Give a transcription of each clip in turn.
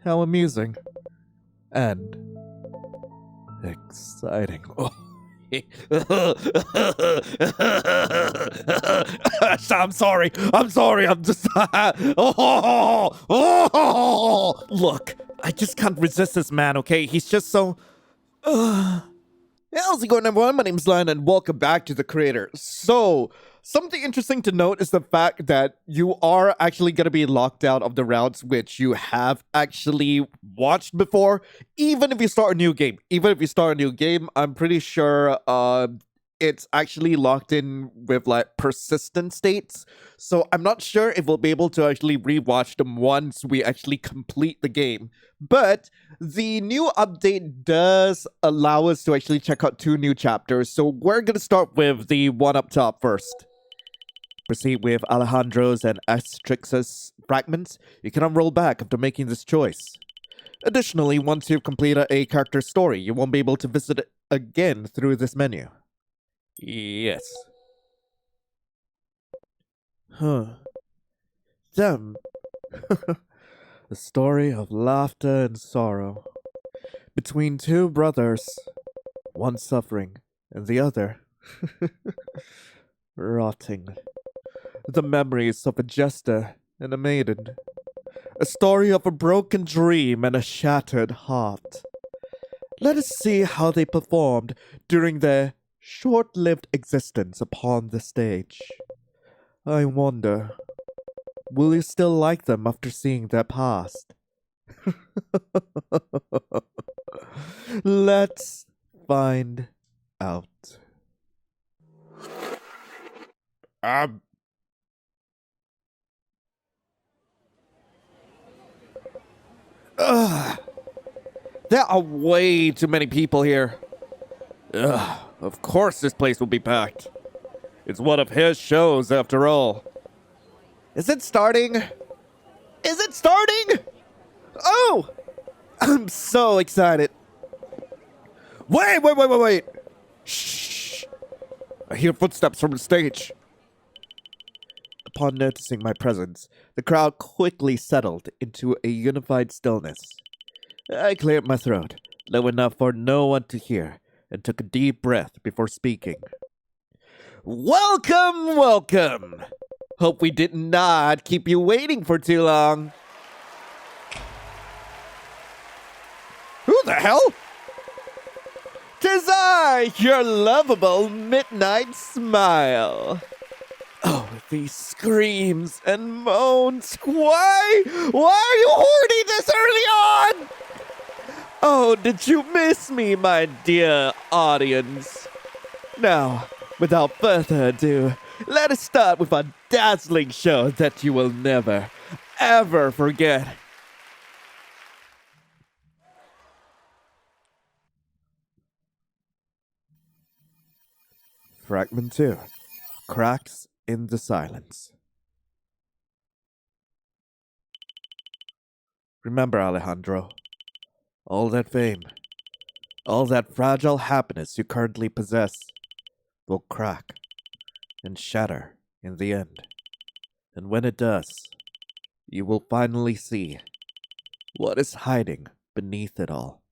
How amusing. And exciting. Oh. I'm sorry. I'm just. Look, I just can't resist this man, okay? He's just so. How's it going, everyone? My name's Lion, and welcome back to the creator. So, something interesting to note is the fact that you are actually going to be locked out of the routes which you have actually watched before, even if you start a new game. I'm pretty sure it's actually locked in with like persistent states. So I'm not sure if we'll be able to actually rewatch them once we actually complete the game. But the new update does allow us to actually check out 2 new chapters. So we're going to start with the one up top first. Proceed with Alejandro's and Astrix's fragments. You can unroll back after making this choice. Additionally, once you've completed a character story, you won't be able to visit it again through this menu. Yes. Huh. Them. A story of laughter and sorrow. Between 2 brothers, one suffering and the other rotting. The memories of a Jester and a Maiden. A story of a broken dream and a shattered heart. Let us see how they performed during their short-lived existence upon the stage. I wonder, will you still like them after seeing their past? Let's find out. There are way too many people here. Of course this place will be packed. It's one of his shows, after all. Is it starting? Oh! I'm so excited. Wait. Shh. I hear footsteps from the stage. Upon noticing my presence, the crowd quickly settled into a unified stillness. I cleared my throat, low enough for no one to hear, and took a deep breath before speaking. Welcome! Hope we did not keep you waiting for too long. Who the hell? 'Tis I, your lovable midnight smile. Oh, these screams and moans. Why are you hoarding this early on? Oh, did you miss me, my dear audience? Now, without further ado, let us start with a dazzling show that you will never, ever forget. Fragment 2. Cracks in the silence. Remember, Alejandro, all that fame, all that fragile happiness you currently possess will crack and shatter in the end. And when it does, you will finally see what is hiding beneath it all.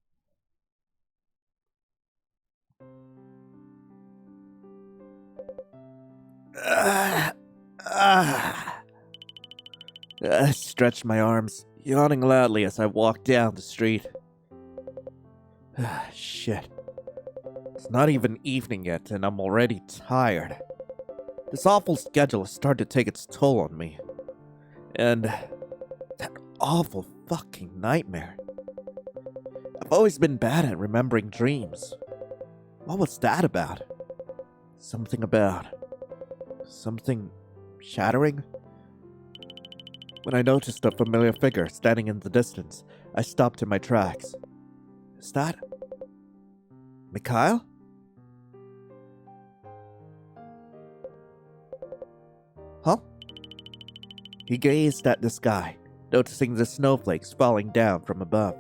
I stretched my arms, yawning loudly as I walked down the street. Shit. It's not even evening yet, and I'm already tired. This awful schedule has started to take its toll on me. And that awful fucking nightmare. I've always been bad at remembering dreams. What was that about? Something shattering? When I noticed a familiar figure standing in the distance, I stopped in my tracks. Is that Mikhail? Huh? He gazed at the sky, noticing the snowflakes falling down from above.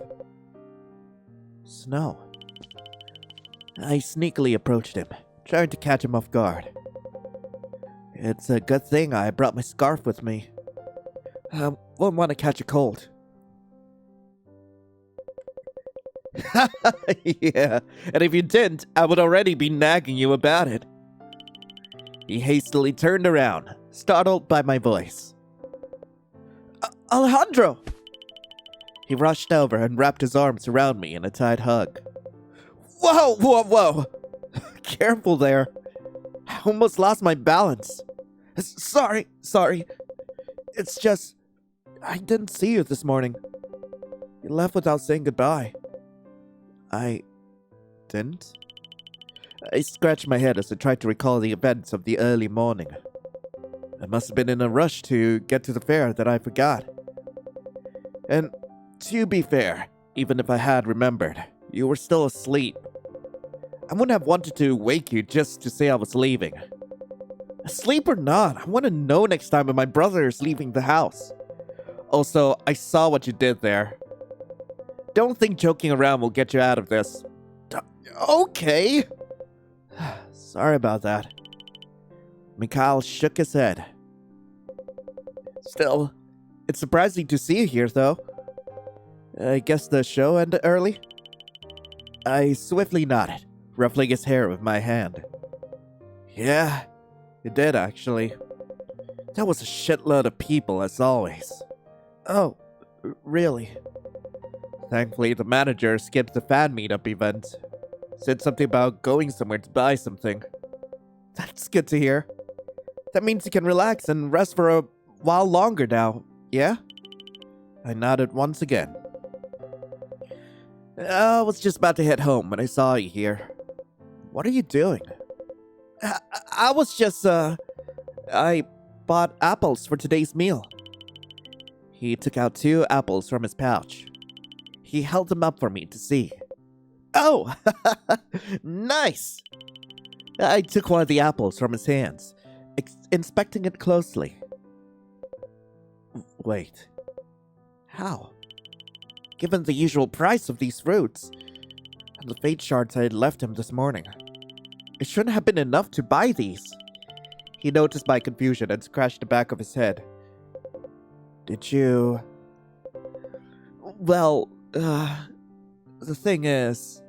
Snow. I sneakily approached him, trying to catch him off guard. It's a good thing I brought my scarf with me. Wouldn't want to catch a cold. Yeah, and if you didn't, I would already be nagging you about it. He hastily turned around, startled by my voice. Alejandro! He rushed over and wrapped his arms around me in a tight hug. Whoa, whoa, whoa! Careful there. I almost lost my balance. Sorry. It's just, I didn't see you this morning. You left without saying goodbye. I didn't? I scratched my head as I tried to recall the events of the early morning. I must have been in a rush to get to the fair that I forgot. And to be fair, even if I had remembered, you were still asleep. I wouldn't have wanted to wake you just to say I was leaving. Asleep or not, I want to know next time when my brother is leaving the house. Also, I saw what you did there. Don't think joking around will get you out of this. Okay. Sorry about that. Mikhail shook his head. Still, it's surprising to see you here, though. I guess the show ended early? I swiftly nodded, ruffling his hair with my hand. Yeah, it did, actually. That was a shitload of people, as always. Oh, really? Thankfully, the manager skipped the fan meetup event. Said something about going somewhere to buy something. That's good to hear. That means you can relax and rest for a while longer now, yeah? I nodded once again. I was just about to head home when I saw you here. What are you doing? I was just, I bought apples for today's meal. He took out 2 apples from his pouch. He held them up for me to see. Oh, nice! I took one of the apples from his hands, inspecting it closely. Wait, how? Given the usual price of these fruits, and the fate shards I had left him this morning, it shouldn't have been enough to buy these. He noticed my confusion and scratched the back of his head. Did you... Well, the thing is...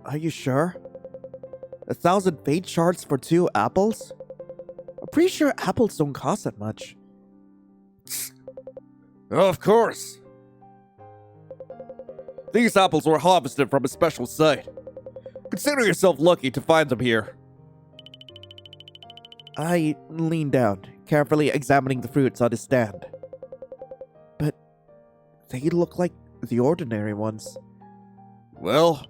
Are you sure? 1,000 fate shards for 2 apples? I'm pretty sure apples don't cost that much. Of course. These apples were harvested from a special site. Consider yourself lucky to find them here. I leaned down, carefully examining the fruits on his stand. But they look like the ordinary ones. Well...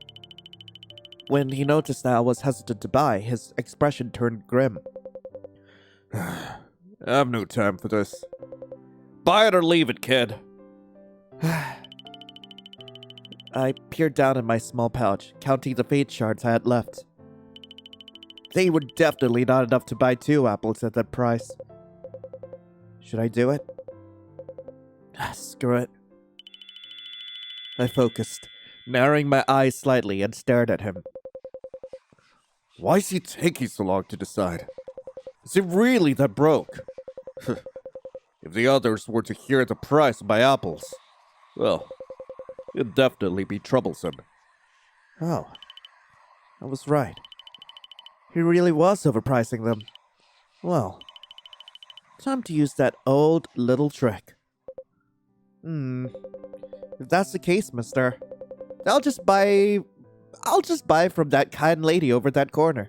When he noticed that I was hesitant to buy, his expression turned grim. I have no time for this. Buy it or leave it, kid. I peered down in my small pouch, counting the fate shards I had left. They were definitely not enough to buy 2 apples at that price. Should I do it? Screw it. I focused, narrowing my eyes slightly, and stared at him. Why is he taking so long to decide? Is he really that broke? If the others were to hear the price of my apples, well, it'd definitely be troublesome. Oh, I was right. He really was overpricing them. Well, time to use that old little trick. If that's the case, mister, I'll just buy from that kind lady over that corner.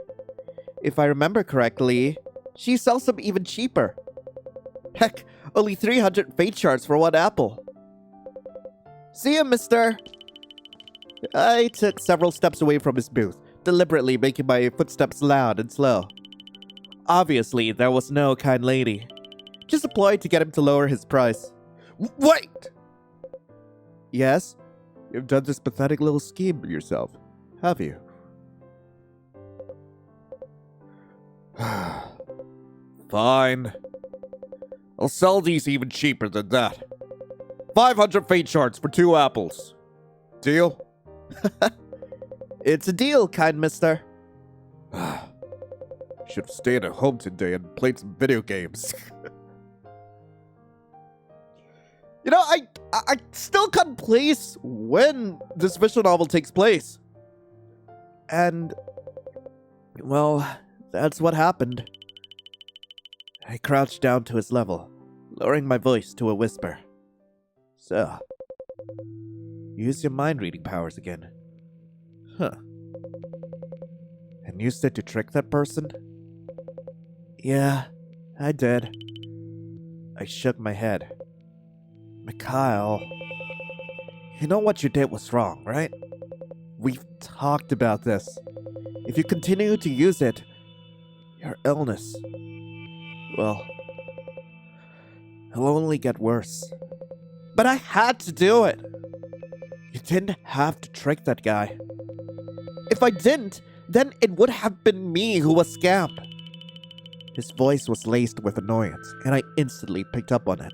If I remember correctly, she sells them even cheaper. Heck, only 300 fate shards for 1 apple. See ya, mister. I took several steps away from his booth, deliberately making my footsteps loud and slow. Obviously, there was no kind lady. Just a ploy to get him to lower his price. Wait! Yes? You've done this pathetic little scheme yourself, have you? Fine. I'll sell these even cheaper than that. 500 fate shards for 2 apples. Deal? It's a deal, kind mister. Should have stayed at home today and played some video games. You know, I still can't place when this visual novel takes place. And, well, that's what happened. I crouched down to his level, lowering my voice to a whisper. So, use your mind-reading powers again. Huh. And used it to trick that person? Yeah, I did. I shook my head. Mikhail, you know what you did was wrong, right? We've talked about this. If you continue to use it, your illness, well, it'll only get worse. But I had to do it. You didn't have to trick that guy. If I didn't, then it would have been me who was scammed. His voice was laced with annoyance, and I instantly picked up on it.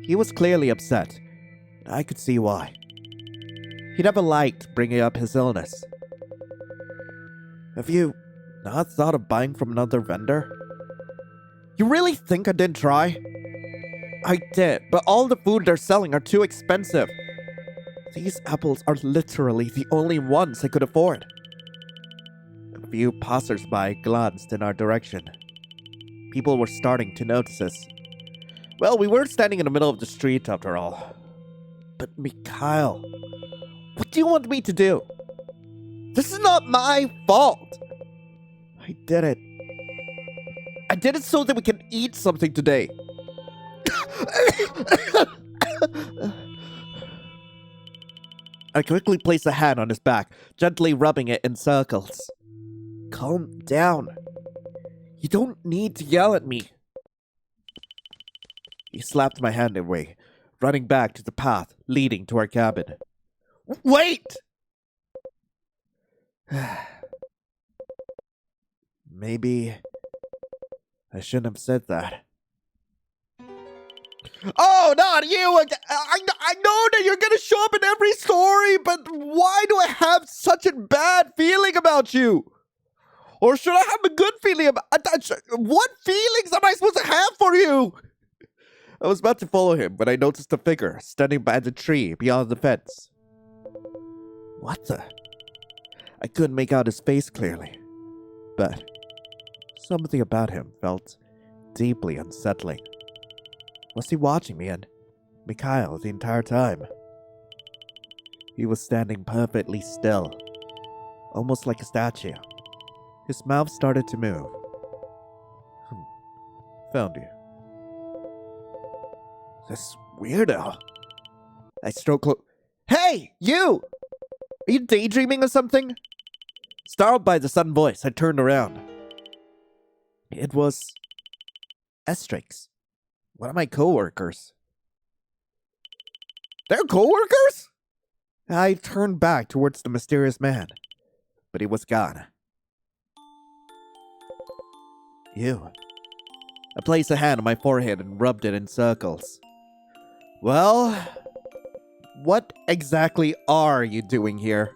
He was clearly upset, and I could see why. He never liked bringing up his illness. Have you not thought of buying from another vendor? You really think I didn't try? I did, but all the food they're selling are too expensive. These apples are literally the only ones I could afford. A few passersby glanced in our direction. People were starting to notice us. Well, we were standing in the middle of the street after all. But Mikhail, what do you want me to do? This is not my fault. I did it. I did it so that we can eat something today. I quickly placed a hand on his back, gently rubbing it in circles. Calm down. You don't need to yell at me. He slapped my hand away, running back to the path leading to our cabin. Wait! Maybe I shouldn't have said that. Oh, not you! I know that you're gonna show up in every story, but why do I have such a bad feeling about you? Or should I have a good feeling about... What feelings am I supposed to have for you? I was about to follow him when I noticed a figure standing by the tree beyond the fence. What the? I couldn't make out his face clearly, but something about him felt deeply unsettling. Was he watching me and Mikhail the entire time? He was standing perfectly still, almost like a statue. His mouth started to move. Found you. This weirdo. I strode close. Hey, you! Are you daydreaming or something? Startled by the sudden voice, I turned around. It was Estrix, one of my co-workers. They're co-workers? I turned back towards the mysterious man, but he was gone. You. I placed a hand on my forehead and rubbed it in circles. Well, what exactly are you doing here?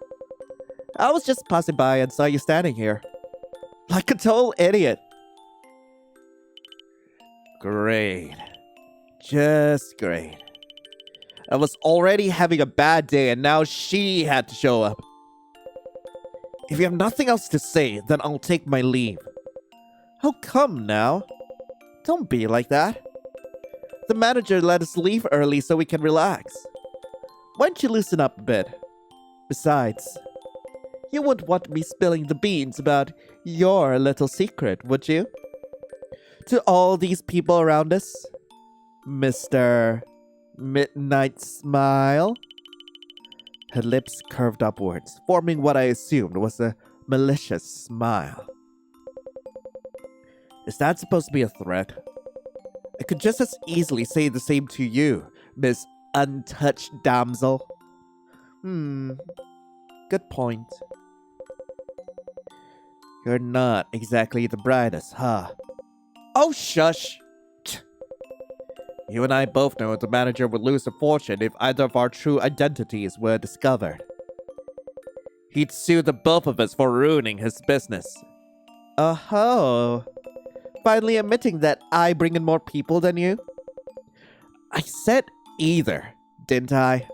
I was just passing by and saw you standing here. Like a total idiot. Great. Just great. I was already having a bad day and now she had to show up. If you have nothing else to say, then I'll take my leave. How come now? Don't be like that. The manager let us leave early so we can relax. Why don't you loosen up a bit? Besides, you wouldn't want me spilling the beans about your little secret, would you? To all these people around us? Mr. Midnight Smile? Her lips curved upwards, forming what I assumed was a malicious smile. Is that supposed to be a threat? I could just as easily say the same to you, Miss Untouched Damsel. Good point. You're not exactly the brightest, huh? Oh, shush! You and I both know the manager would lose a fortune if either of our true identities were discovered. He'd sue the both of us for ruining his business. Oh, finally admitting that I bring in more people than you? I said either, didn't I?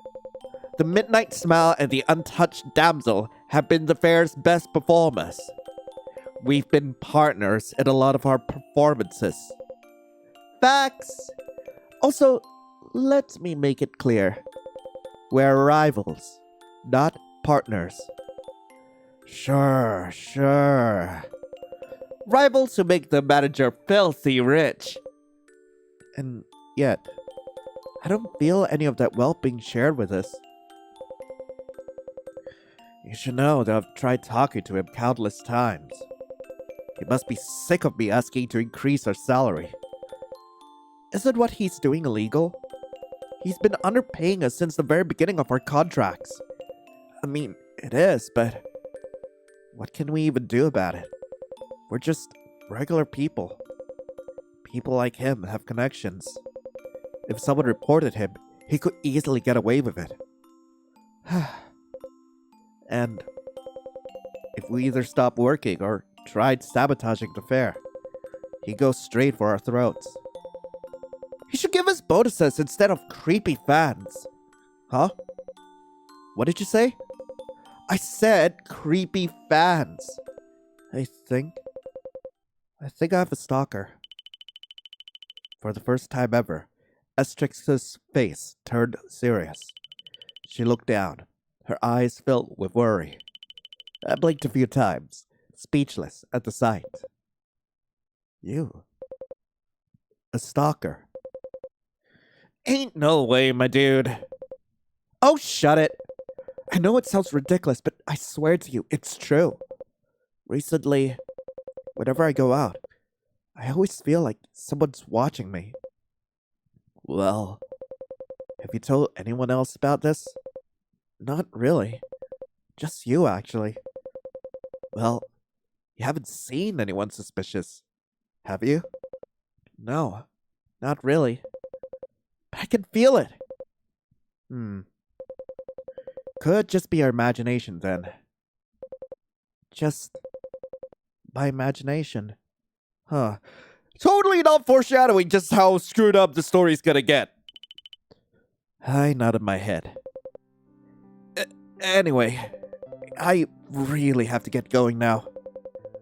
The Midnight Smile and the Untouched Damsel have been the fair's best performers. We've been partners in a lot of our performances. Facts! Also, let me make it clear. We're rivals, not partners. Sure. Rivals who make the manager filthy rich. And yet, I don't feel any of that wealth being shared with us. You should know that I've tried talking to him countless times. He must be sick of me asking to increase our salary. Isn't what he's doing illegal? He's been underpaying us since the very beginning of our contracts. I mean, it is, but what can we even do about it? We're just regular people. People like him have connections. If someone reported him, he could easily get away with it. And if we either stop working or tried sabotaging the fair, he goes straight for our throats. He should give us bonuses instead of creepy fans. Huh? What did you say? I said creepy fans. I think I have a stalker. For the first time ever, Estrix's face turned serious. She looked down, her eyes filled with worry. I blinked a few times, speechless at the sight. You? A stalker? Ain't no way, my dude. Oh, shut it. I know it sounds ridiculous, but I swear to you, it's true. Recently, whenever I go out, I always feel like someone's watching me. Well, have you told anyone else about this? Not really. Just you, actually. Well, you haven't seen anyone suspicious, have you? No, not really. But I can feel it. Could just be our imagination then. Just my imagination. Huh. Totally not foreshadowing just how screwed up the story's gonna get. I nodded my head. Anyway, I really have to get going now.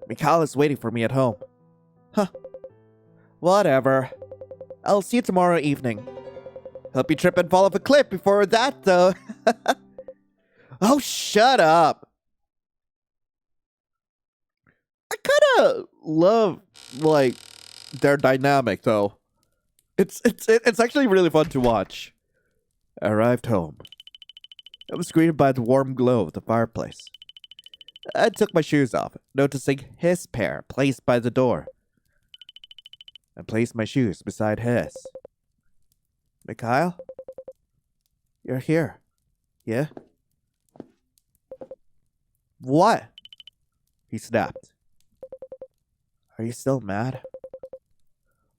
Mikhail is waiting for me at home. Huh. Whatever. I'll see you tomorrow evening. Hope you trip and fall off a cliff before that, though. Oh, shut up. I kinda love, their dynamic, though. It's actually really fun to watch. I arrived home. I was greeted by the warm glow of the fireplace. I took my shoes off, noticing his pair placed by the door. I placed my shoes beside his. Mikhail? You're here. Yeah? What? He snapped. Are you still mad?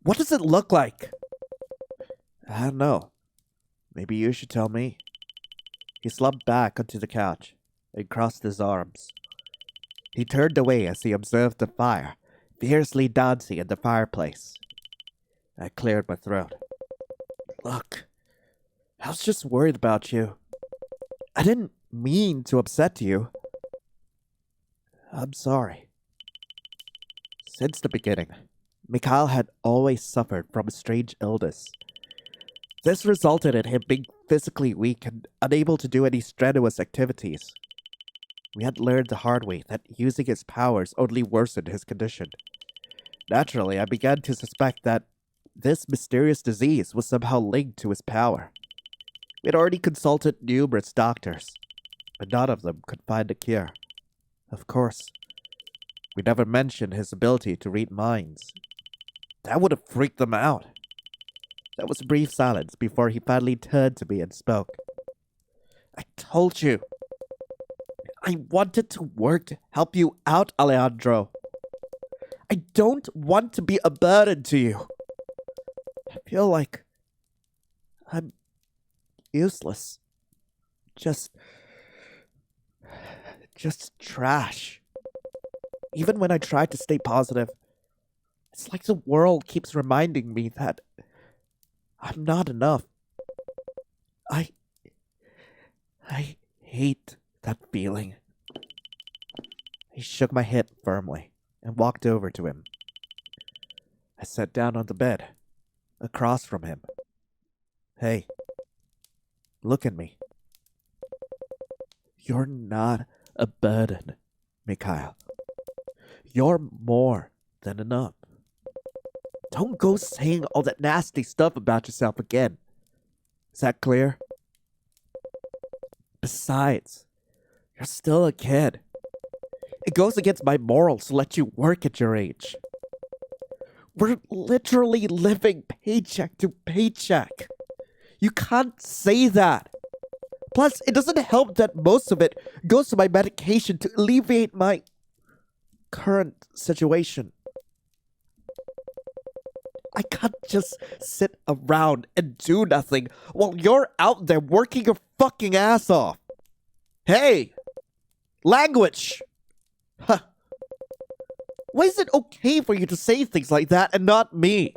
What does it look like? I don't know. Maybe you should tell me. He slumped back onto the couch and crossed his arms. He turned away as he observed the fire, fiercely dancing in the fireplace. I cleared my throat. Look, I was just worried about you. I didn't mean to upset you. I'm sorry. Since the beginning, Mikhail had always suffered from a strange illness. This resulted in him being physically weak and unable to do any strenuous activities. We had learned the hard way that using his powers only worsened his condition. Naturally, I began to suspect that this mysterious disease was somehow linked to his power. We had already consulted numerous doctors, but none of them could find a cure. Of course, we never mentioned his ability to read minds. That would have freaked them out. There was a brief silence before he finally turned to me and spoke. I told you. I wanted to work to help you out, Alejandro. I don't want to be a burden to you. I feel like I'm useless. Just trash. Even when I try to stay positive, it's like the world keeps reminding me that I'm not enough. I I hate that feeling. He shook my head firmly and walked over to him. I sat down on the bed, across from him. Hey, look at me. You're not a burden, Mikhail. You're more than enough. Don't go saying all that nasty stuff about yourself again. Is that clear? Besides, you're still a kid. It goes against my morals to let you work at your age. We're literally living paycheck to paycheck. You can't say that. Plus, it doesn't help that most of it goes to my medication to alleviate my current situation. I can't just sit around and do nothing while you're out there working your fucking ass off. Hey! Language! Huh. Why is it okay for you to say things like that and not me?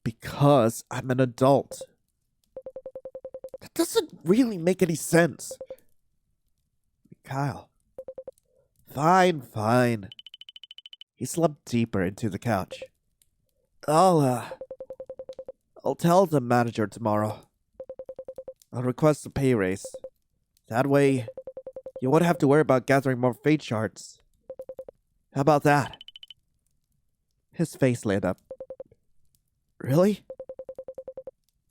Because I'm an adult. That doesn't really make any sense. Kyle. Fine. He slumped deeper into the couch. I'll tell the manager tomorrow. I'll request a pay raise. That way, you won't have to worry about gathering more fate shards. How about that? His face lit up. Really?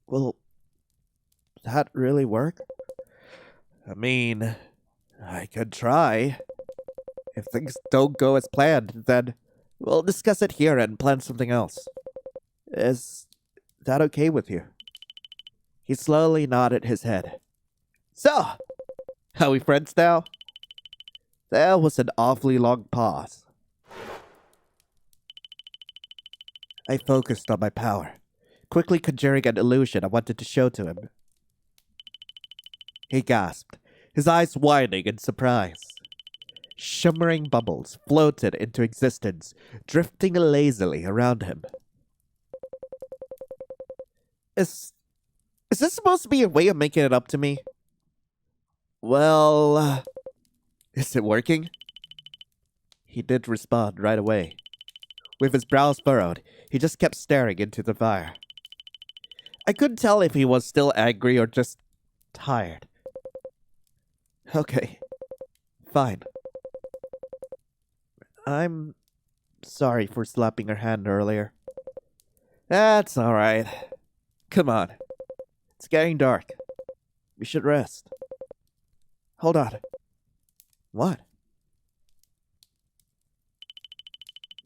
Will that really work? I mean, I could try. If things don't go as planned, then we'll discuss it here and plan something else. Is that okay with you? He slowly nodded his head. So, are we friends now? There was an awfully long pause. I focused on my power, quickly conjuring an illusion I wanted to show to him. He gasped, his eyes widening in surprise. Shimmering bubbles floated into existence, drifting lazily around him. Is this supposed to be a way of making it up to me? Well, is it working? He did respond right away. With his brows furrowed, he just kept staring into the fire. I couldn't tell if he was still angry or just tired. Okay, fine. I'm sorry for slapping her hand earlier. That's alright. Come on. It's getting dark. We should rest. Hold on. What?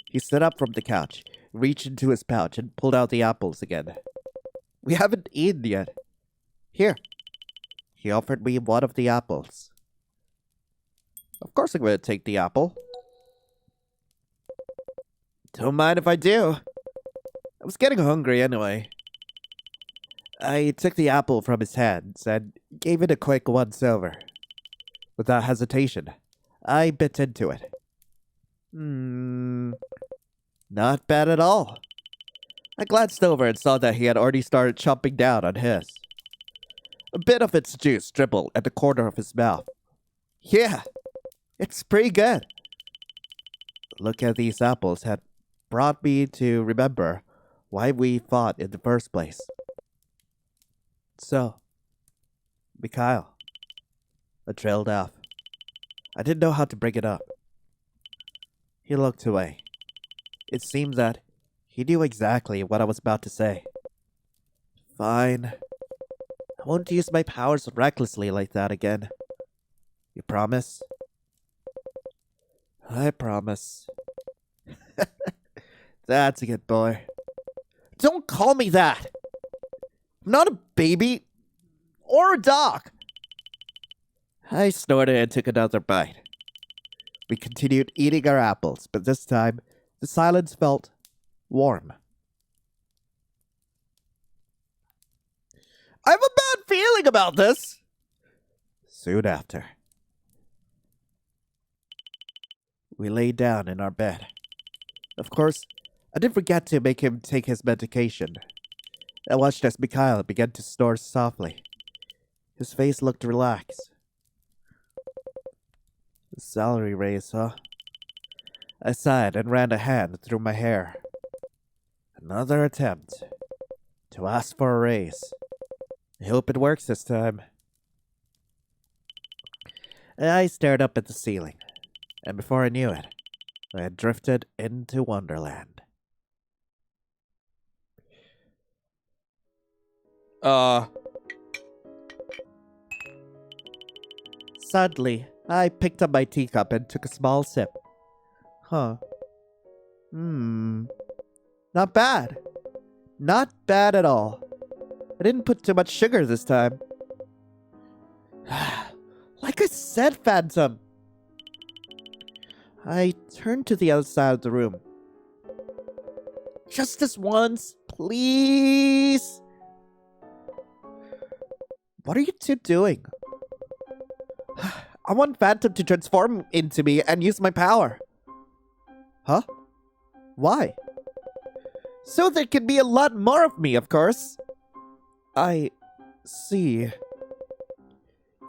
He stood up from the couch, reached into his pouch, and pulled out the apples again. We haven't eaten yet. Here. He offered me one of the apples. Of course I'm going to take the apple. Don't mind if I do. I was getting hungry anyway. I took the apple from his hands and gave it a quick once-over. Without hesitation, I bit into it. Not bad at all. I glanced over and saw that he had already started chomping down on his. A bit of its juice dribbled at the corner of his mouth. Yeah, it's pretty good. Look at these apples had brought me to remember why we fought in the first place. So, Mikhail. I trailed off. I didn't know how to bring it up. He looked away. It seemed that he knew exactly what I was about to say. Fine. I won't use my powers recklessly like that again. You promise? I promise. That's a good boy. Don't call me that! I'm not a baby. Or a dog. I snorted and took another bite. We continued eating our apples, but this time, the silence felt warm. I have a bad feeling about this. Soon after. We lay down in our bed. Of course, I didn't forget to make him take his medication. I watched as Mikhail began to snore softly. His face looked relaxed. The salary raise, huh? I sighed and ran a hand through my hair. Another attempt to ask for a raise. I hope it works this time. I stared up at the ceiling, and before I knew it, I had drifted into Wonderland. Suddenly, I picked up my teacup and took a small sip. Huh. Not bad. Not bad at all. I didn't put too much sugar this time. Like I said, Phantom. I turned to the other side of the room. Just this once, please. What are you two doing? I want Phantom to transform into me and use my power. Huh? Why? So there can be a lot more of me, of course. I see.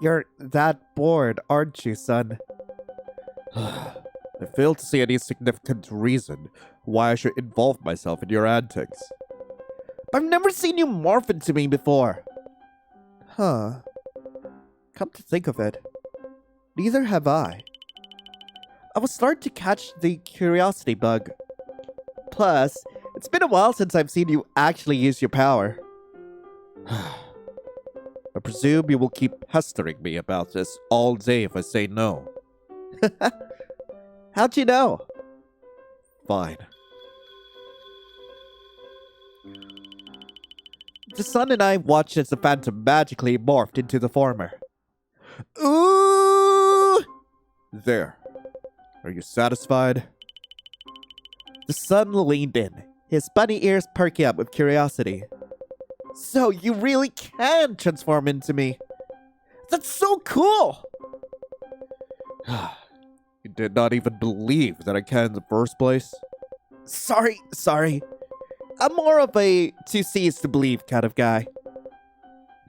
You're that bored, aren't you, son? I fail to see any significant reason why I should involve myself in your antics. I've never seen you morph into me before. Huh. Come to think of it, neither have I. I was starting to catch the curiosity bug. Plus, it's been a while since I've seen you actually use your power. I presume you will keep pestering me about this all day if I say no. How'd you know? Fine. The son and I watched as the Phantom magically morphed into the former. Ooh! There. Are you satisfied? The son leaned in, his bunny ears perking up with curiosity. So you really can transform into me. That's so cool! You did not even believe that I can in the first place? Sorry. I'm more of a to see is to believe kind of guy.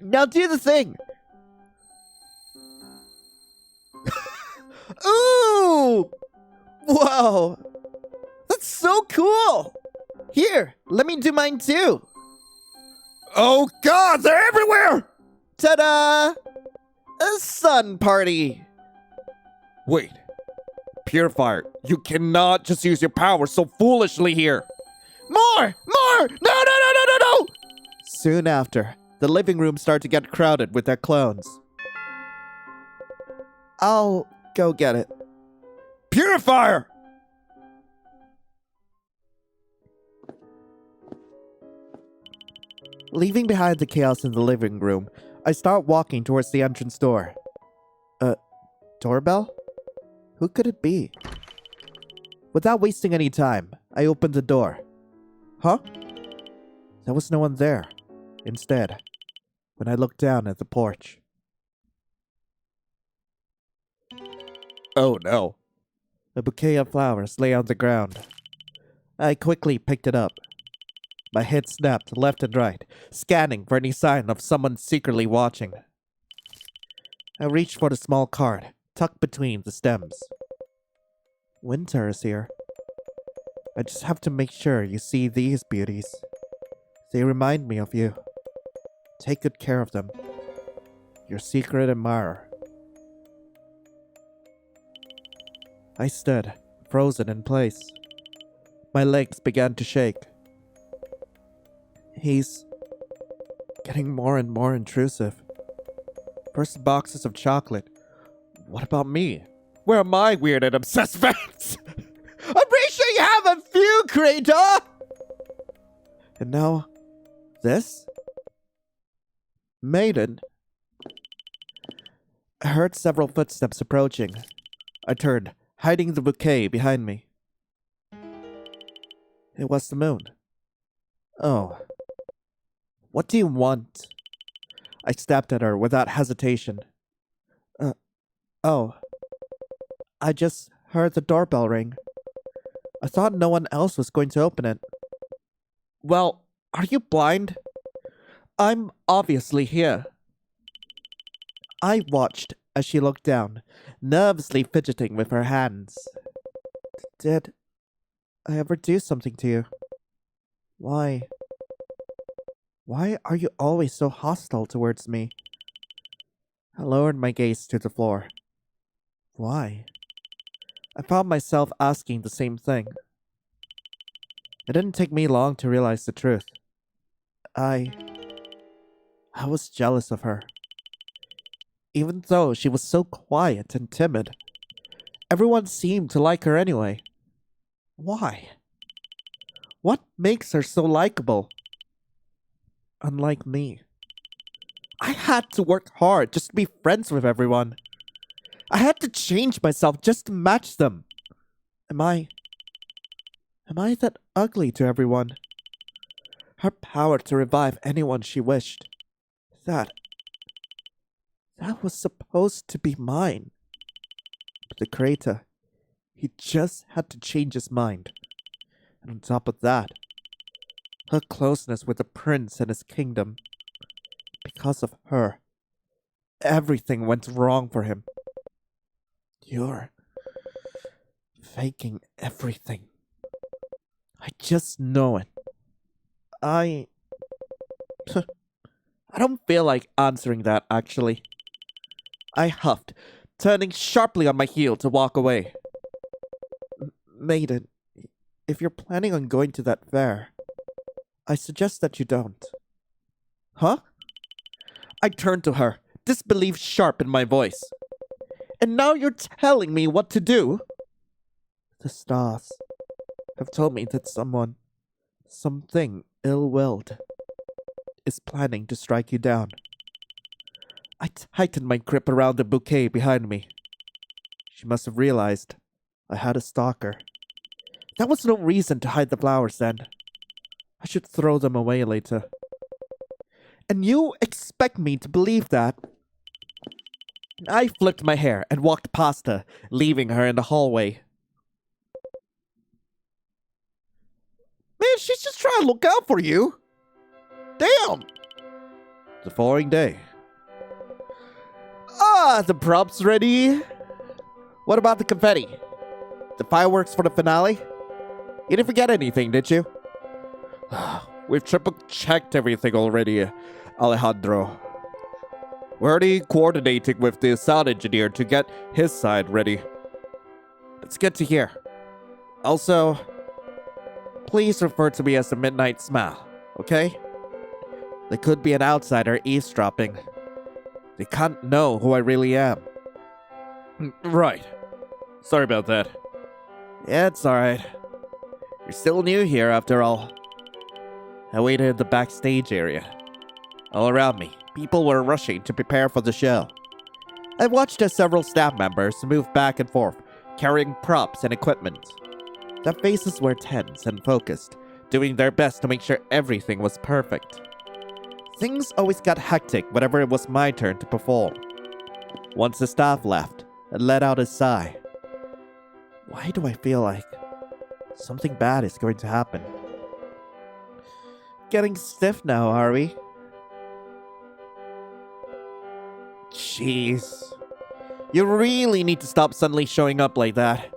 Now do the thing! Ooh! Whoa! That's so cool! Here, let me do mine too! Oh god, they're everywhere! Ta-da! A sun party! Wait. Purifier, you cannot just use your power so foolishly here! More! No! Soon after, the living room started to get crowded with their clones. I'll go get it. Purifier! Leaving behind the chaos in the living room, I start walking towards the entrance door. Doorbell? Who could it be? Without wasting any time, I opened the door. Huh? There was no one there. Instead, when I looked down at the porch. Oh no. A bouquet of flowers lay on the ground. I quickly picked it up. My head snapped left and right, scanning for any sign of someone secretly watching. I reached for the small card, tucked between the stems. Winter is here. I just have to make sure you see these beauties. They remind me of you. Take good care of them. Your secret admirer. I stood, frozen in place. My legs began to shake. He's getting more and more intrusive. First boxes of chocolate. What about me? Where are my weird and obsessed fans? I'm pretty sure you have a few, Kratos! And now, this? Maiden? I heard several footsteps approaching. I turned, hiding the bouquet behind me. It was the moon. Oh. What do you want? I snapped at her without hesitation. I just heard the doorbell ring. I thought no one else was going to open it. Well, are you blind? I'm obviously here. I watched as she looked down, nervously fidgeting with her hands. Did I ever do something to you? Why? Why are you always so hostile towards me? I lowered my gaze to the floor. Why? I found myself asking the same thing. It didn't take me long to realize the truth. I was jealous of her. Even though she was so quiet and timid, everyone seemed to like her anyway. Why? What makes her so likable? Unlike me. I had to work hard just to be friends with everyone. I had to change myself just to match them. Am I that ugly to everyone? Her power to revive anyone she wished. That was supposed to be mine. But the creator, he just had to change his mind. And on top of that, her closeness with the prince and his kingdom. Because of her, everything went wrong for him. You're faking everything. I just know it. I don't feel like answering that, actually. I huffed, turning sharply on my heel to walk away. Maiden, if you're planning on going to that fair, I suggest that you don't. Huh? I turned to her, disbelief sharp in my voice. And now you're telling me what to do? The stars have told me that something ill-willed, is planning to strike you down. I tightened my grip around the bouquet behind me. She must have realized I had a stalker. That was no reason to hide the flowers then. I should throw them away later. And you expect me to believe that? I flipped my hair and walked past her, leaving her in the hallway. Man, she's just trying to look out for you. Damn! The following day. The props ready. What about the confetti? The fireworks for the finale? You didn't forget anything, did you? We've triple-checked everything already, Alejandro. We're already coordinating with the sound engineer to get his side ready. It's good to hear. Also, please refer to me as the Midnight Smile, okay? There could be an outsider eavesdropping. They can't know who I really am. Right. Sorry about that. Yeah, it's alright. You're still new here after all. I waited in the backstage area. All around me, people were rushing to prepare for the show. I watched as several staff members moved back and forth, carrying props and equipment. Their faces were tense and focused, doing their best to make sure everything was perfect. Things always got hectic whenever it was my turn to perform. Once the staff left, I let out a sigh. Why do I feel like something bad is going to happen? Getting stiff now, are we? Jeez. You really need to stop suddenly showing up like that.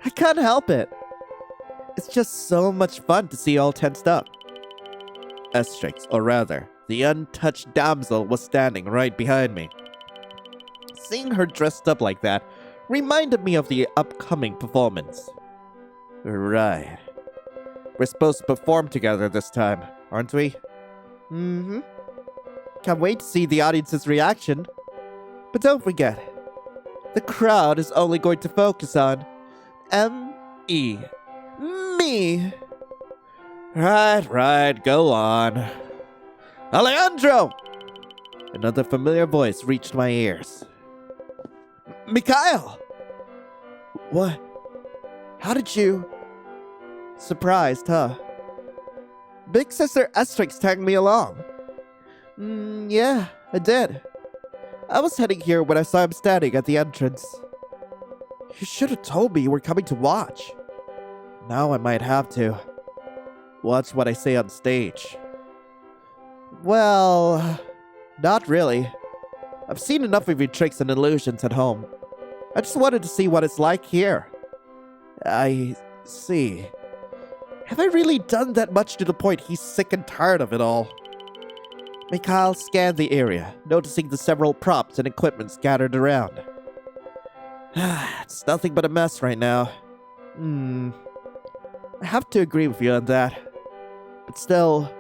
I can't help it. It's just so much fun to see you all tensed up. Estrix, or rather, the untouched damsel was standing right behind me. Seeing her dressed up like that reminded me of the upcoming performance. Right. We're supposed to perform together this time, aren't we? Mm-hmm. Can't wait to see the audience's reaction. But don't forget, the crowd is only going to focus on M.E. Me. Right, go on. Alejandro! Another familiar voice reached my ears. Mikhail! What? How did you... Surprised, huh? Big Sister Estrix tagged me along. Yeah, I did. I was heading here when I saw him standing at the entrance. You should have told me you were coming to watch. Now I might have to. Watch what I say on stage. Well, not really. I've seen enough of your tricks and illusions at home. I just wanted to see what it's like here. I see. Have I really done that much to the point he's sick and tired of it all? Mikhail scanned the area, noticing the several props and equipment scattered around. It's nothing but a mess right now. I have to agree with you on that. But still,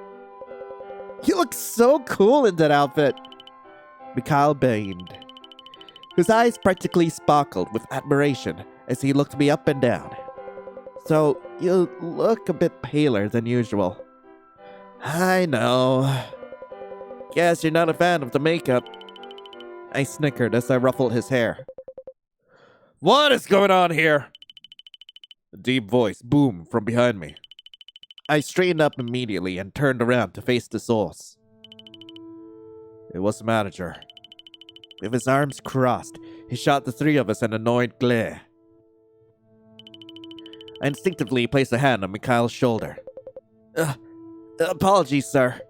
you look so cool in that outfit. Mikhail beamed. His eyes practically sparkled with admiration as he looked me up and down. So, you look a bit paler than usual. I know. Guess you're not a fan of the makeup. I snickered as I ruffled his hair. What is going on here? A deep voice boomed from behind me. I straightened up immediately and turned around to face the source. It was the manager. With his arms crossed, he shot the three of us an annoyed glare. I instinctively placed a hand on Mikhail's shoulder. Apologies, sir.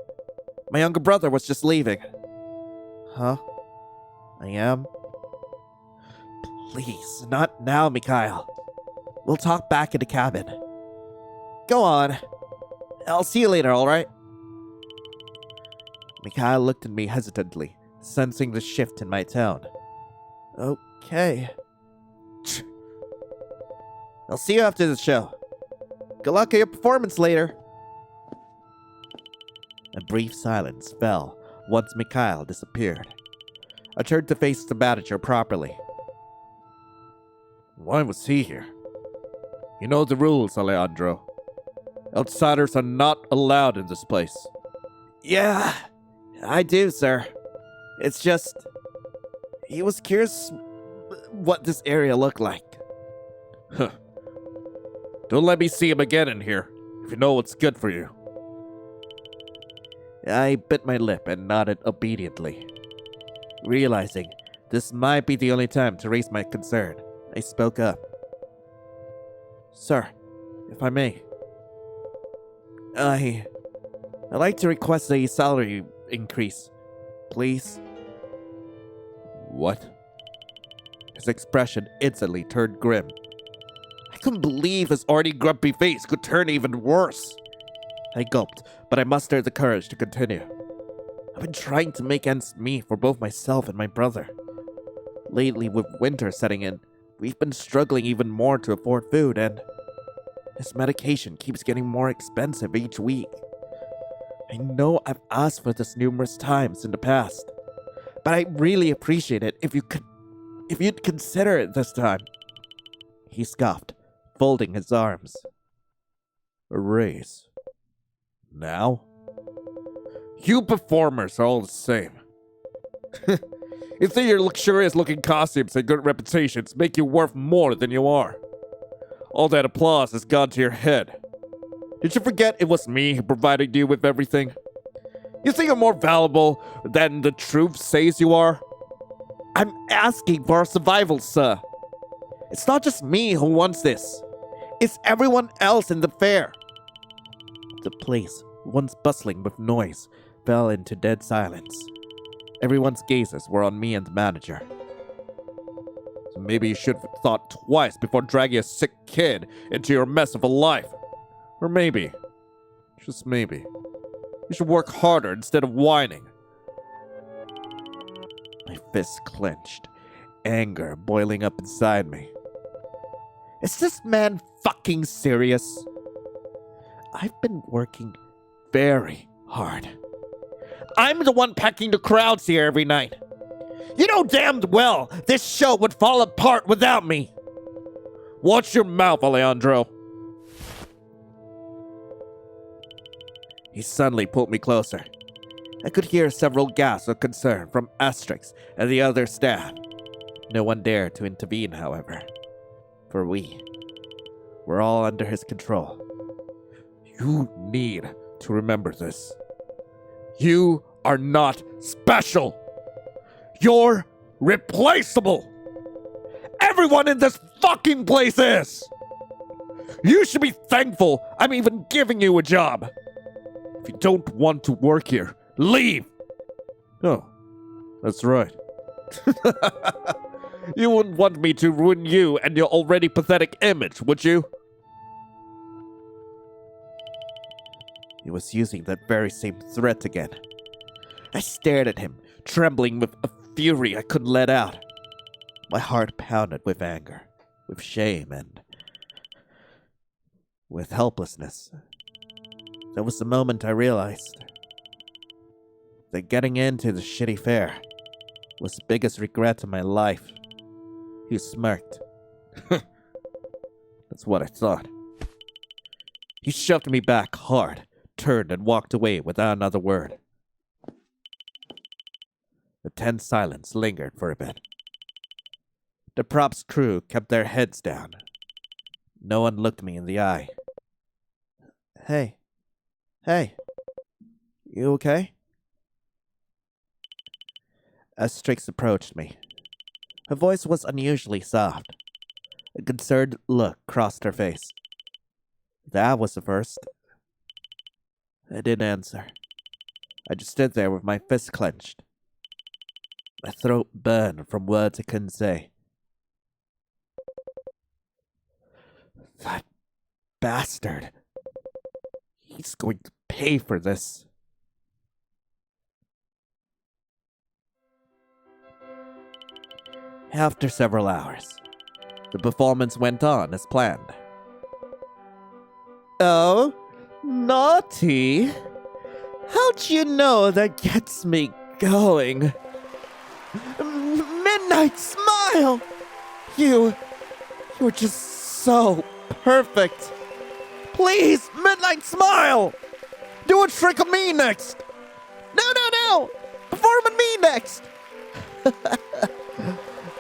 My younger brother was just leaving. Huh? I am? Please, not now, Mikhail. We'll talk back in the cabin. Go on. I'll see you later, alright? Mikhail looked at me hesitantly, sensing the shift in my tone. Okay. I'll see you after the show. Good luck at your performance later. A brief silence fell once Mikhail disappeared. I turned to face the manager properly. Why was he here? You know the rules, Alejandro. Outsiders are not allowed in this place. Yeah, I do, sir. It's just... he was curious what this area looked like. Huh. Don't let me see him again in here, if you know what's good for you. I bit my lip and nodded obediently. Realizing this might be the only time to raise my concern, I spoke up. Sir, if I may. I'd like to request a salary increase, please. What? His expression instantly turned grim. I couldn't believe his already grumpy face could turn even worse. I gulped, but I mustered the courage to continue. I've been trying to make ends meet for both myself and my brother. Lately, with winter setting in, we've been struggling even more to afford food, and his medication keeps getting more expensive each week. I know I've asked for this numerous times in the past, but I really appreciate it if you'd consider it this time. He scoffed, folding his arms. A raise? Now? You performers are all the same. You think your luxurious-looking costumes and good reputations make you worth more than you are. All that applause has gone to your head. Did you forget it was me who provided you with everything? You think you're more valuable than the truth says you are? I'm asking for our survival, sir. It's not just me who wants this. It's everyone else in the fair. The place, once bustling with noise, fell into dead silence. Everyone's gazes were on me and the manager. So maybe you should have thought twice before dragging a sick kid into your mess of a life. Or maybe, just maybe, you should work harder instead of whining. My fists clenched, anger boiling up inside me. Is this man fucking serious? I've been working very hard. I'm the one packing the crowds here every night. You know damn well this show would fall apart without me. Watch your mouth, Alejandro. He suddenly pulled me closer. I could hear several gasps of concern from Asterix and the other staff. No one dared to intervene, however, for we're all under his control. You need to remember this. You are not special. You're replaceable. Everyone in this fucking place is! You should be thankful I'm even giving you a job. If you don't want to work here, leave! Oh, that's right. You wouldn't want me to ruin you and your already pathetic image, would you? He was using that very same threat again. I stared at him, trembling with a fury I couldn't let out. My heart pounded with anger, with shame, and with helplessness. That was the moment I realized that getting into the shitty fair was the biggest regret of my life. He smirked. That's what I thought. He shoved me back hard, turned and walked away without another word. The tense silence lingered for a bit. The props crew kept their heads down. No one looked me in the eye. Hey. You okay? As Strix approached me, her voice was unusually soft. A concerned look crossed her face. That was the first. I didn't answer. I just stood there with my fist clenched. My throat burned from words I couldn't say. That bastard. He's going to pay for this. After several hours, the performance went on as planned. Oh, naughty. How'd you know that gets me going? Midnight Smile! You're just so perfect. Please, Midnight Smile! Do a trick on me next! No! Perform on me next!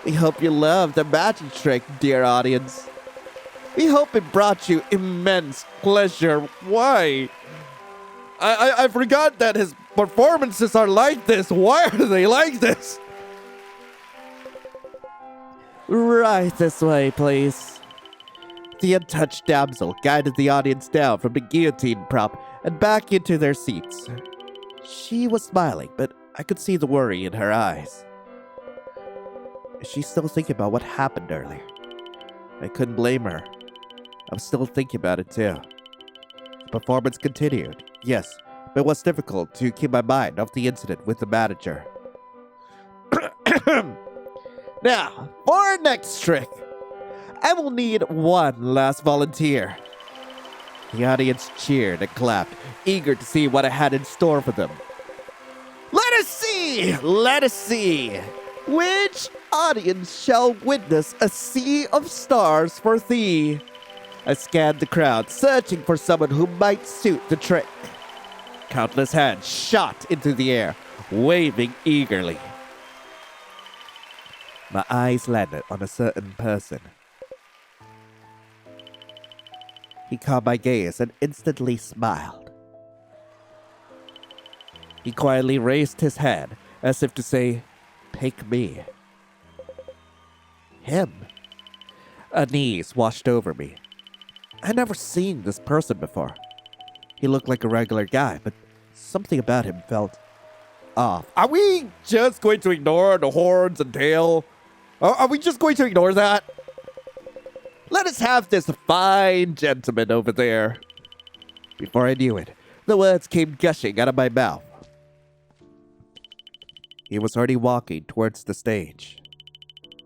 We hope you loved the magic trick, dear audience. We hope it brought you immense pleasure. Why? I forgot that his performances are like this. Why are they like this? Right this way, please. The untouched damsel guided the audience down from the guillotine prop and back into their seats. She was smiling, but I could see the worry in her eyes. Is she still thinking about what happened earlier? I couldn't blame her. I was still thinking about it too. The performance continued, yes, but it was difficult to keep my mind off the incident with the manager. Now, for our next trick, I will need one last volunteer. The audience cheered and clapped, eager to see what I had in store for them. Let us see! Which audience shall witness a sea of stars for thee? I scanned the crowd, searching for someone who might suit the trick. Countless hands shot into the air, waving eagerly. My eyes landed on a certain person. He caught my gaze and instantly smiled. He quietly raised his hand as if to say, "Pick me." Him. Unease washed over me. I'd never seen this person before. He looked like a regular guy, but something about him felt off. Are we just going to ignore the horns and tail? Are we just going to ignore that? Let us have this fine gentleman over there. Before I knew it, the words came gushing out of my mouth. He was already walking towards the stage.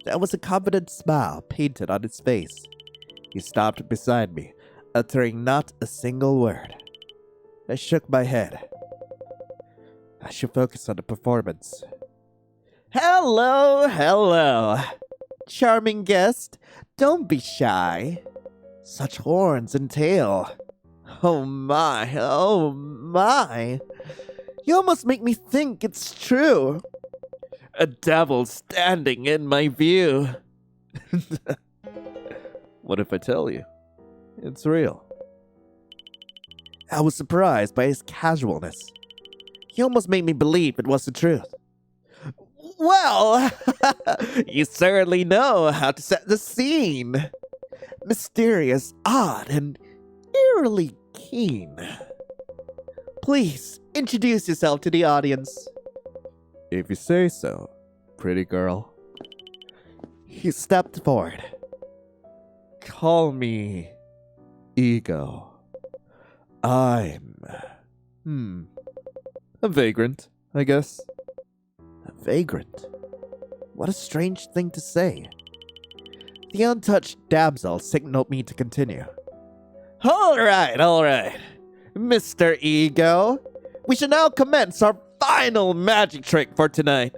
There was a confident smile painted on his face. He stopped beside me, uttering not a single word. I shook my head. I should focus on the performance. Hello. Charming guest, don't be shy. Such horns and tail. Oh my. You almost make me think it's true. A devil standing in my view. What if I tell you? It's real. I was surprised by his casualness. He almost made me believe it was the truth. Well, you certainly know how to set the scene. Mysterious, odd, and eerily keen. Please, introduce yourself to the audience. If you say so, pretty girl. He stepped forward. Call me Ego. I'm... a vagrant, I guess. A vagrant? What a strange thing to say. The untouched damsel signaled me to continue. All right. Mr. Ego, we shall now commence our final magic trick for tonight.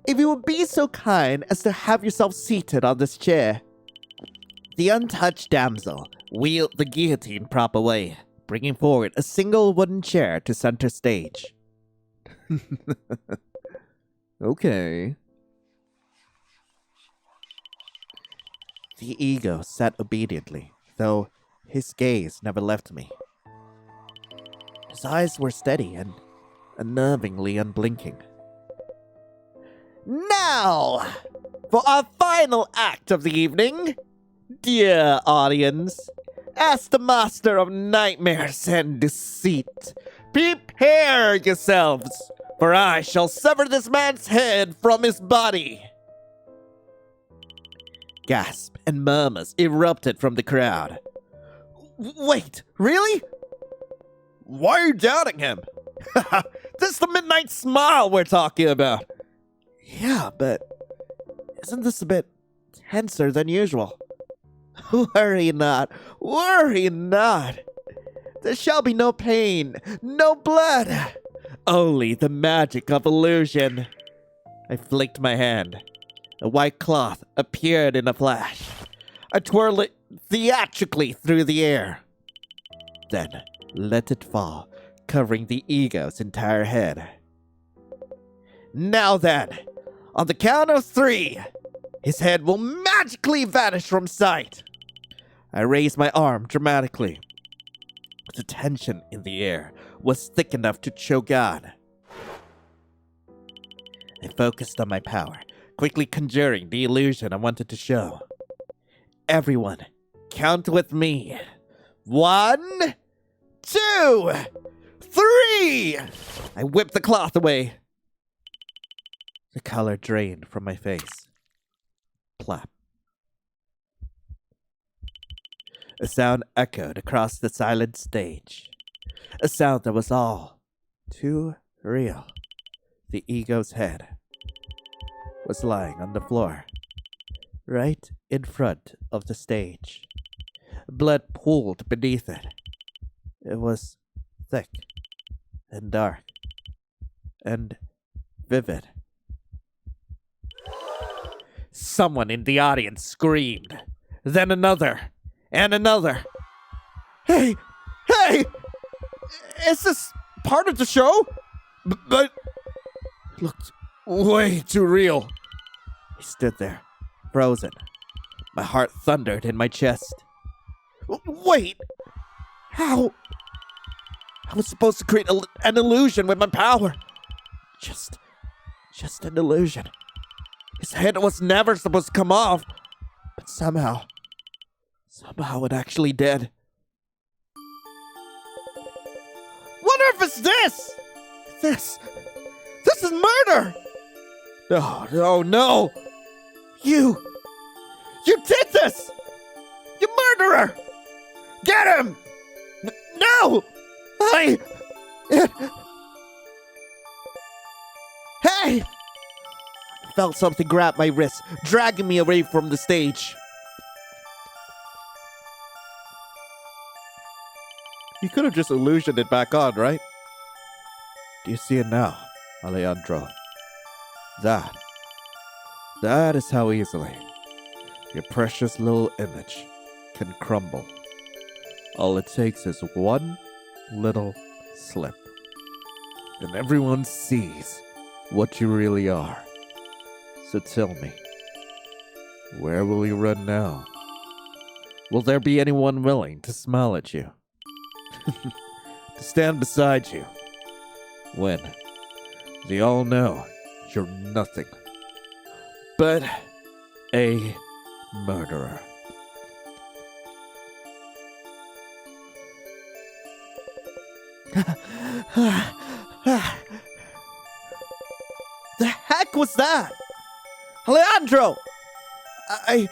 If you would be so kind as to have yourself seated on this chair. The untouched damsel wheeled the guillotine prop away, bringing forward a single wooden chair to center stage. Okay. The Ego sat obediently, though his gaze never left me. His eyes were steady and unnervingly unblinking. Now, for our final act of the evening, dear audience, as the master of nightmares and deceit, prepare yourselves, for I shall sever this man's head from his body. Gasps and murmurs erupted from the crowd. Wait, really? Why are you doubting him? This is the Midnight Smile we're talking about. Yeah, but isn't this a bit tenser than usual? Worry not. There shall be no pain, no blood. Only the magic of illusion. I flicked my hand. A white cloth appeared in a flash. I twirled it theatrically through the air. Then let it fall, covering the Ego's entire head. Now then, on the count of 3, his head will magically vanish from sight. I raised my arm dramatically. The tension in the air was thick enough to choke on. I focused on my power, quickly conjuring the illusion I wanted to show. Everyone, count with me. 1, 2, 3! I whipped the cloth away. The color drained from my face. Plop. A sound echoed across the silent stage. A sound that was all too real. The Ego's head was lying on the floor, right in front of the stage. Blood pooled beneath it. It was thick and dark and vivid. Someone in the audience screamed. Then another. And another. Hey! Is this part of the show? But it looked way too real. He stood there, frozen. My heart thundered in my chest. Wait! How? I was supposed to create an illusion with my power. Just an illusion. His head was never supposed to come off. But somehow it actually did. What on earth is this? This is murder! No. You did this! You murderer! Get him! No! Hey! I felt something grab my wrist, dragging me away from the stage. You could have just illusioned it back on, right? Do you see it now, Alejandro? That is how easily your precious little image can crumble. All it takes is one little slip, and everyone sees what you really are. So tell me, where will you run now? Will there be anyone willing to smile at you? To stand beside you when the all-know You're nothing but a murderer. The heck was that? Alejandro! I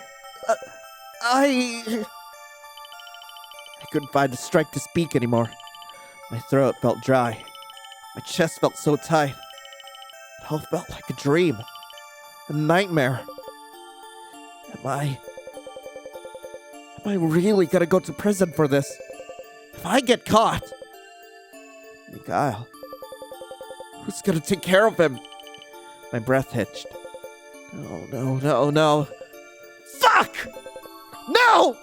couldn't find the strength to speak anymore. My throat felt dry. My chest felt so tight. It all felt like a dream. A nightmare. Am I really gonna go to prison for this? If I get caught, Mikhail, who's gonna take care of him? My breath hitched. No. Fuck! No!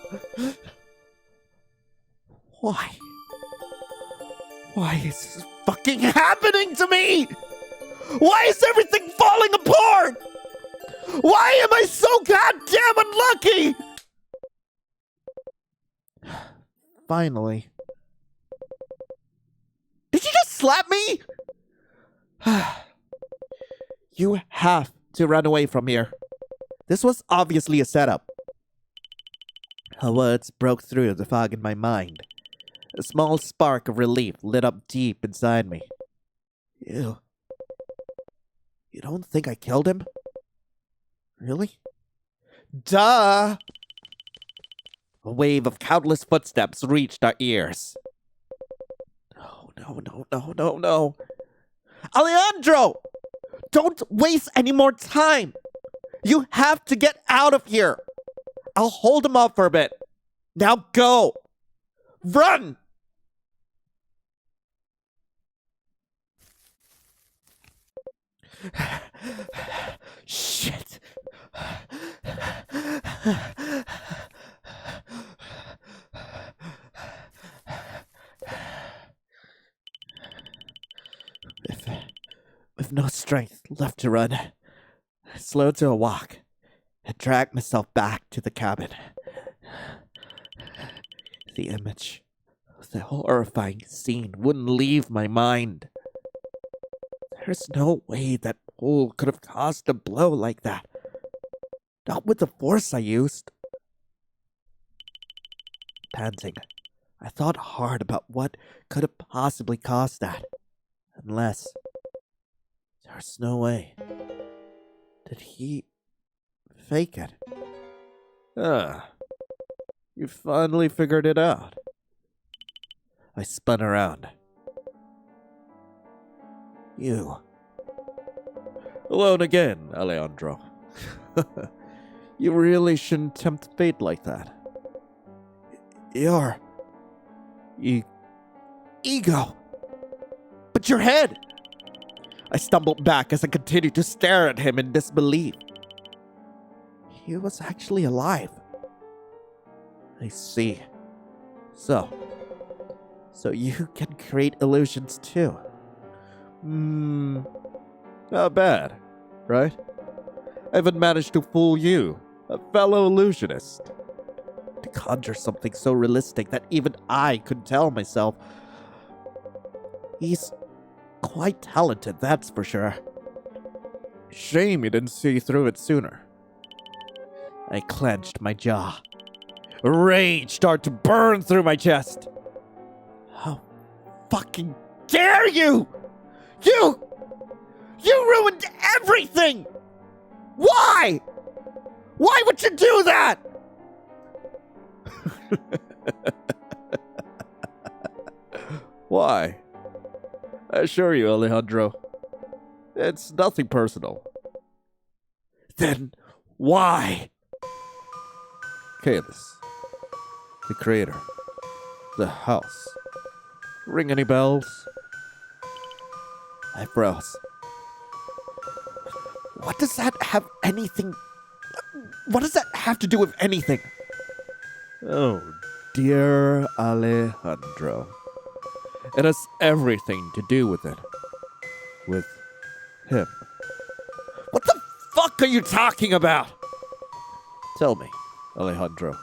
Why? Why is this fucking happening to me? Why is everything falling apart? Why am I so goddamn unlucky? Finally. Did you just slap me? You have to run away from here. This was obviously a setup. Her words broke through the fog in my mind. A small spark of relief lit up deep inside me. You don't think I killed him? Really? Duh! A wave of countless footsteps reached our ears. No. Alejandro! Don't waste any more time! You have to get out of here! I'll hold him off for a bit. Now go! Run! Shit. With no strength left to run, I slowed to a walk and dragged myself back to the cabin. The image of the horrifying scene wouldn't leave my mind. There's no way that Bull could have caused a blow like that. Not with the force I used. Panting, I thought hard about what could have possibly caused that. Unless there's no way. Did he fake it? You finally figured it out. I spun around. You. Alone again, Alejandro. You really shouldn't tempt fate like that. Your ego. But your head! I stumbled back as I continued to stare at him in disbelief. He was actually alive. I see. So you can create illusions too. Not bad, right? I even managed to fool you, a fellow illusionist. To conjure something so realistic that even I could tell myself. He's quite talented, that's for sure. Shame you didn't see through it sooner. I clenched my jaw. Rage started to burn through my chest. How fucking dare you! You ruined everything! Why? Why would you do that? Why? I assure you, Alejandro, it's nothing personal. Then why? Chaos. The creator. The house. Ring any bells? I froze. What does that have to do with anything? Oh, dear Alejandro. It has everything to do with it. With him. What the fuck are you talking about? Tell me, Alejandro.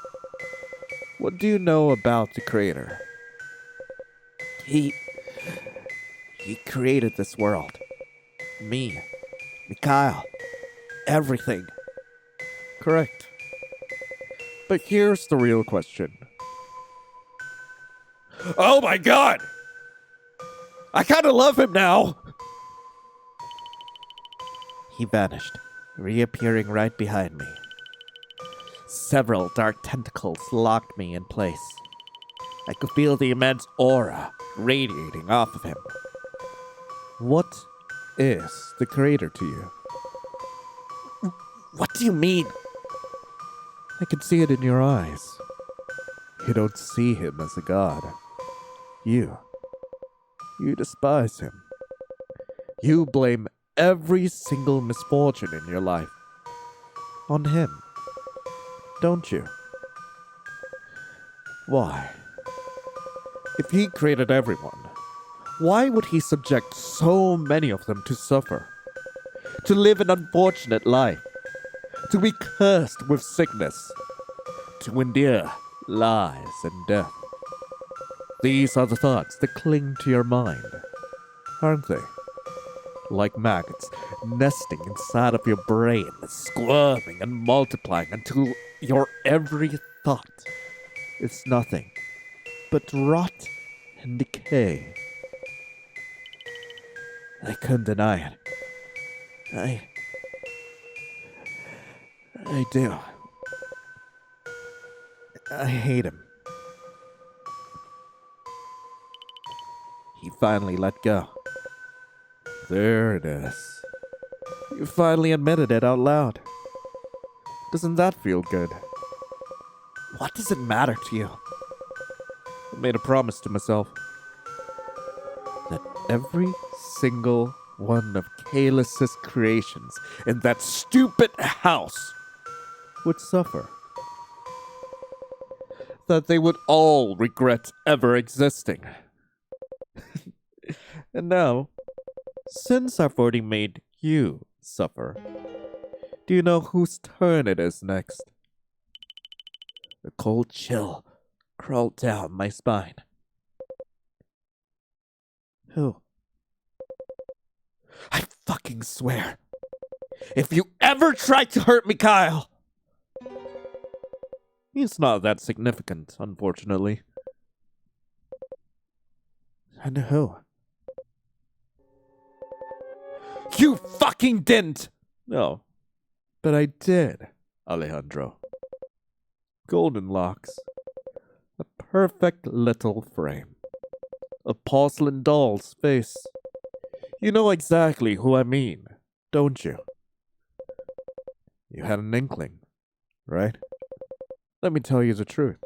What do you know about the creator? He created this world. Me. Mikhail, everything. Correct. But here's the real question. Oh my god! I kinda love him now! He vanished, reappearing right behind me. Several dark tentacles locked me in place. I could feel the immense aura radiating off of him. What is the creator to you? What do you mean? I can see it in your eyes. You don't see him as a god. You despise him. You blame every single misfortune in your life on him, don't you? Why? If he created everyone, why would he subject so many of them to suffer? To live an unfortunate life? To be cursed with sickness? To endure lies and death? These are the thoughts that cling to your mind, aren't they? Like maggots nesting inside of your brain, squirming and multiplying until your every thought is nothing but rot and decay. I couldn't deny it. I do. I hate him. He finally let go. There it is. You finally admitted it out loud. Doesn't that feel good? What does it matter to you? I made a promise to myself that every single one of Kaelus's creations in that stupid house would suffer. That they would all regret ever existing. And now, since I've already made you suffer, do you know whose turn it is next? A cold chill crawled down my spine. Who? I fucking swear, if you ever try to hurt Mikhail, he's not that significant, unfortunately. And who? You fucking didn't! No, but I did, Alejandro. Golden locks. A perfect little frame. A porcelain doll's face. You know exactly who I mean, don't you? You had an inkling, right? Let me tell you the truth.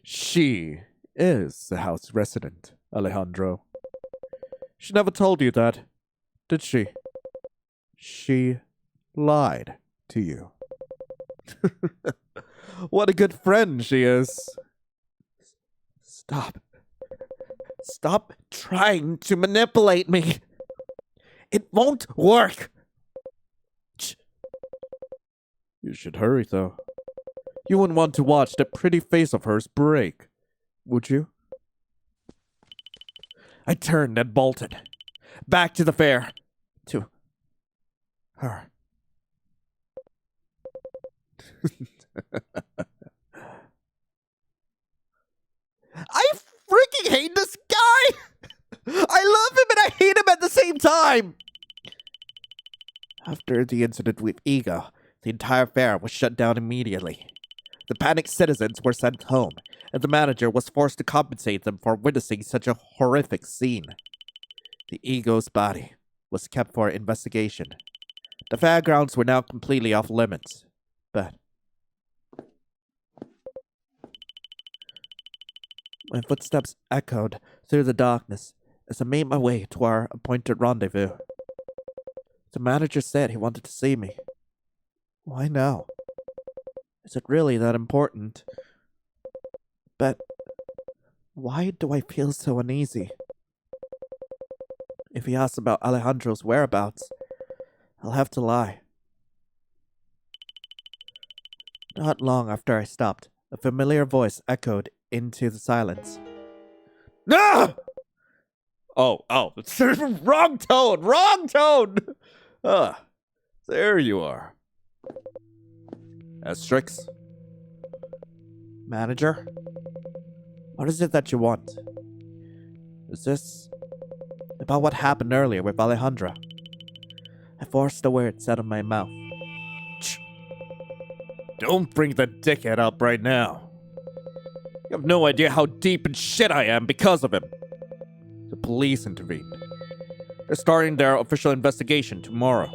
She is the house resident, Alejandro. She never told you that, did she? She lied to you. What a good friend she is. Stop. Stop trying to manipulate me. It won't work. You should hurry, though. You wouldn't want to watch that pretty face of hers break, would you? I turned and bolted. Back to the fair. To her. I freaking hate this guy! I love him and I hate him at the same time! After the incident with Ego, the entire fair was shut down immediately. The panicked citizens were sent home, and the manager was forced to compensate them for witnessing such a horrific scene. The Ego's body was kept for investigation. The fairgrounds were now completely off limits, but my footsteps echoed through the darkness as I made my way to our appointed rendezvous. The manager said he wanted to see me. Why now? Is it really that important? But why do I feel so uneasy? If he asks about Alejandro's whereabouts, I'll have to lie. Not long after I stopped, a familiar voice echoed into the silence. Ah! Oh, wrong tone! Ah, there you are. Asterix? Manager? What is it that you want? Is this about what happened earlier with Alejandra? I forced the words out of my mouth. Shh. Don't bring the dickhead up right now. You have no idea how deep in shit I am because of him. The police intervened. They're starting their official investigation tomorrow.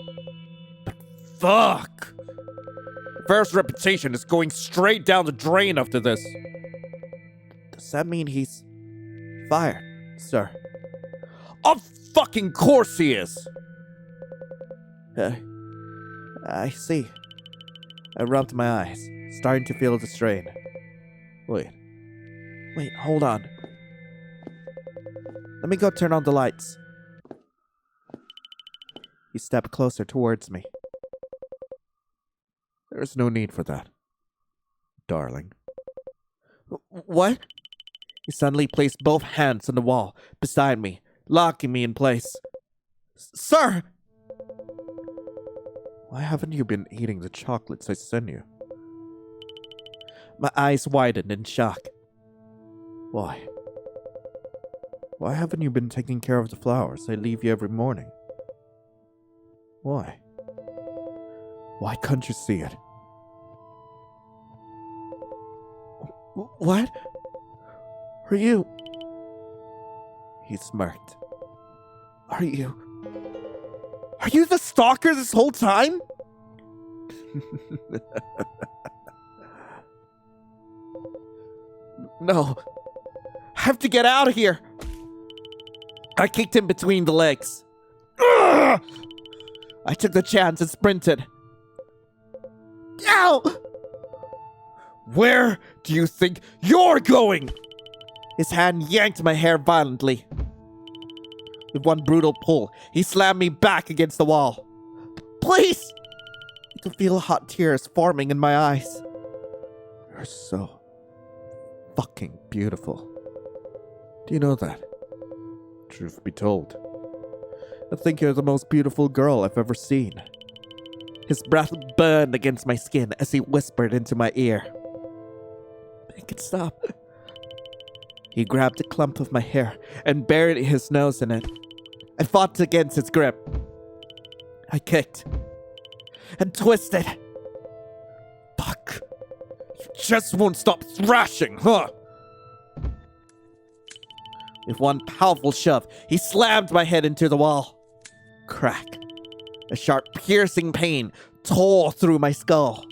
But fuck! The Ferris reputation is going straight down the drain after this. Does that mean he's fired, sir? Of fucking course he is! I see. I rubbed my eyes, starting to feel the strain. Wait, hold on. Let me go turn on the lights. He stepped closer towards me. There's no need for that, darling. What? He suddenly placed both hands on the wall beside me, locking me in place. Sir! Why haven't you been eating the chocolates I sent you? My eyes widened in shock. Why? Why haven't you been taking care of the flowers I leave you every morning? Why? Why can't you see it? What? Are you? He smirked. Are you the stalker this whole time? No. I have to get out of here. I kicked him between the legs. Ugh! I took the chance and sprinted. Ow! Where do you think you're going? His hand yanked my hair violently. With one brutal pull, he slammed me back against the wall. Please! I could feel hot tears forming in my eyes. You're so fucking beautiful. Do you know that? Truth be told, I think you're the most beautiful girl I've ever seen. His breath burned against my skin as he whispered into my ear. Make it stop. He grabbed a clump of my hair and buried his nose in it. I fought against his grip. I kicked and twisted. Fuck. You just won't stop thrashing, huh? With one powerful shove, he slammed my head into the wall. Crack. A sharp, piercing pain tore through my skull.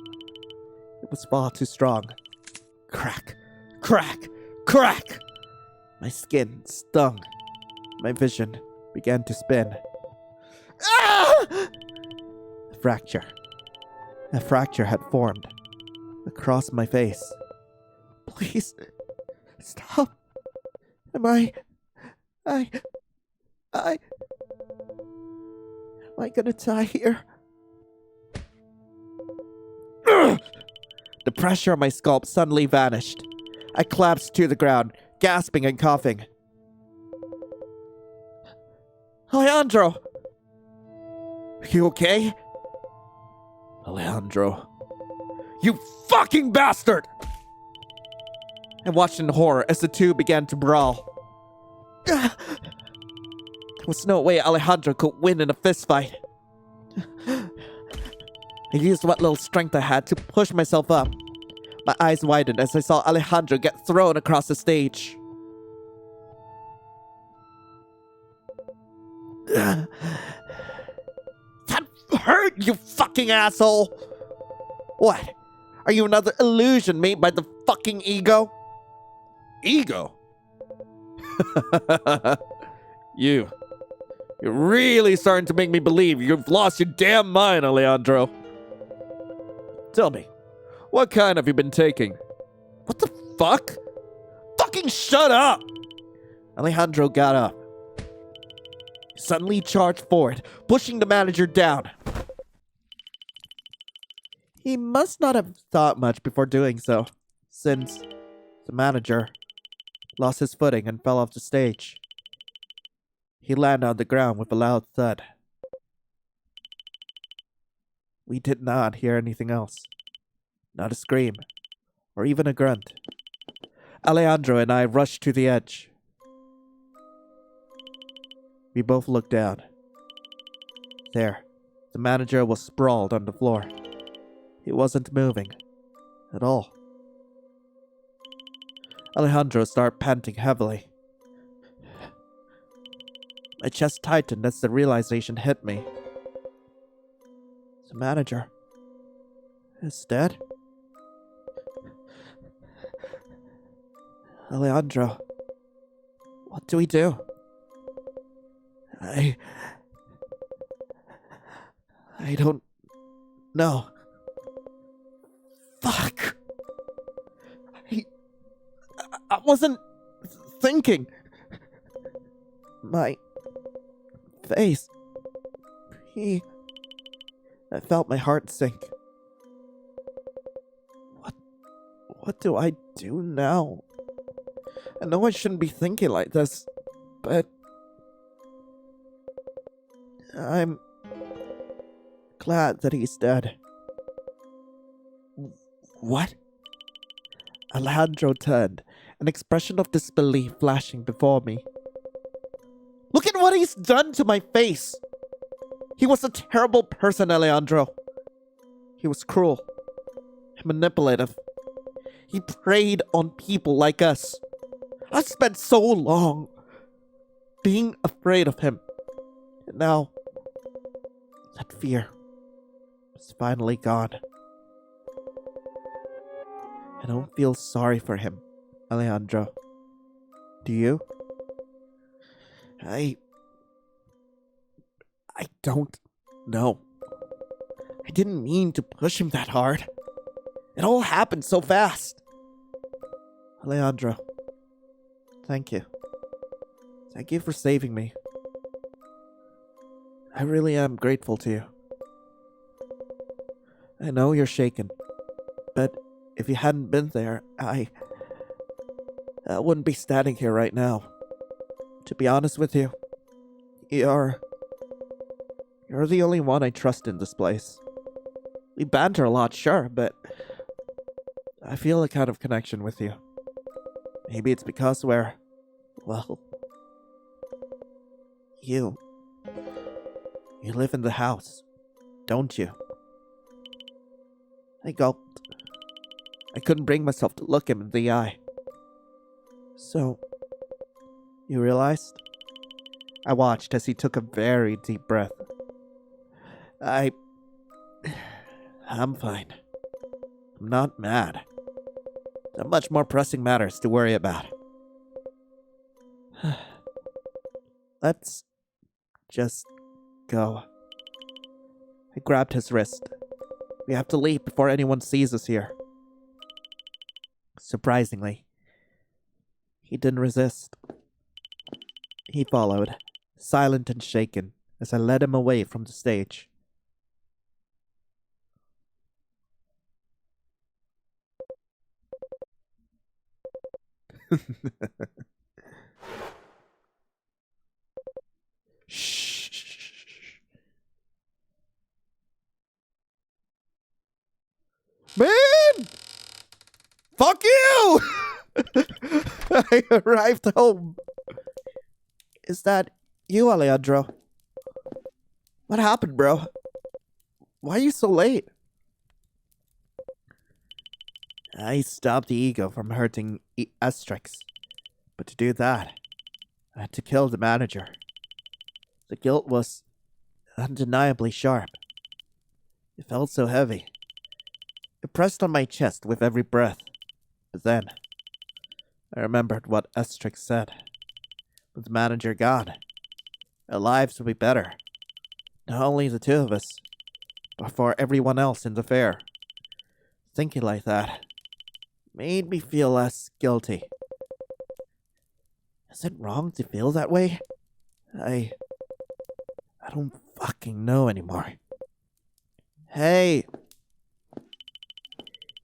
It was far too strong. Crack. Crack. Crack. My skin stung. My vision began to spin. Ah! A fracture. A fracture had formed across my face. Please, stop. Am I gonna die here? Ugh! The pressure on my scalp suddenly vanished. I collapsed to the ground, gasping and coughing. Alejandro! Are you okay? Alejandro. You fucking bastard! I watched in horror as the two began to brawl. There was no way Alejandro could win in a fistfight. I used what little strength I had to push myself up. My eyes widened as I saw Alejandro get thrown across the stage. That hurt, you fucking asshole! What? Are you another illusion made by the fucking ego? Ego? You're really starting to make me believe you've lost your damn mind, Alejandro. Tell me, what kind have you been taking? What the fuck? Fucking shut up! Alejandro got up. He suddenly charged forward, pushing the manager down. He must not have thought much before doing so, since the manager lost his footing and fell off the stage. He landed on the ground with a loud thud. We did not hear anything else. Not a scream, or even a grunt. Alejandro and I rushed to the edge. We both looked down. There, the manager was sprawled on the floor. He wasn't moving at all. Alejandro started panting heavily. My chest tightened as the realization hit me. The manager is dead? Alejandro, what do we do? I don't know. Fuck. I wasn't thinking. My face. I felt my heart sink. What do I do now? I know I shouldn't be thinking like this, but I'm glad that he's dead. What? Alejandro turned, an expression of disbelief flashing before me. Look at what he's done to my face! He was a terrible person, Alejandro. He was cruel and manipulative. He preyed on people like us. I spent so long being afraid of him. And now, that fear is finally gone. I don't feel sorry for him, Alejandro. Do you? I don't know. I didn't mean to push him that hard. It all happened so fast. Alejandro, thank you. Thank you for saving me. I really am grateful to you. I know you're shaken, but if you hadn't been there, I wouldn't be standing here right now. To be honest with you, you're the only one I trust in this place. We banter a lot, sure, but I feel a kind of connection with you. Maybe it's because you live in the house, don't you? I gulped. I couldn't bring myself to look him in the eye. So, you realized? I watched as he took a very deep breath. I'm fine. I'm not mad. There are much more pressing matters to worry about. Let's just go. I grabbed his wrist. We have to leave before anyone sees us here. Surprisingly, he didn't resist. He followed, silent and shaken, as I led him away from the stage. Shh. Man! Fuck you! I arrived home. Is that you, Alejandro? What happened, bro? Why are you so late? I stopped the ego from hurting Estrix. But to do that, I had to kill the manager. The guilt was undeniably sharp. It felt so heavy. It pressed on my chest with every breath. But then, I remembered what Estrix said. With the manager gone, our lives would be better. Not only the two of us, but for everyone else in the fair. Thinking like that made me feel less guilty. Is it wrong to feel that way? I don't fucking know anymore. Hey!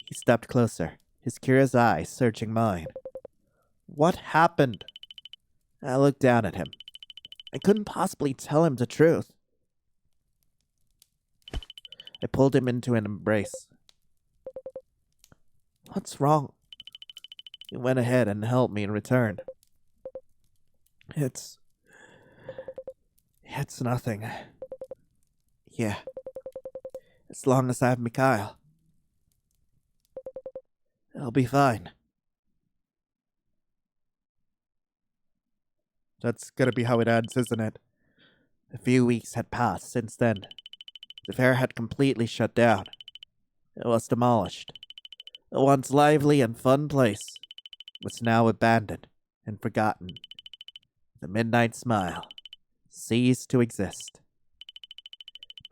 He stepped closer, his curious eyes searching mine. What happened? I looked down at him. I couldn't possibly tell him the truth. I pulled him into an embrace. What's wrong? He went ahead and helped me in return. It's nothing. Yeah. As long as I have Mikhail, I'll be fine. That's gonna be how it ends, isn't it? A few weeks had passed since then. The fair had completely shut down. It was demolished. The once lively and fun place was now abandoned and forgotten. The midnight smile ceased to exist.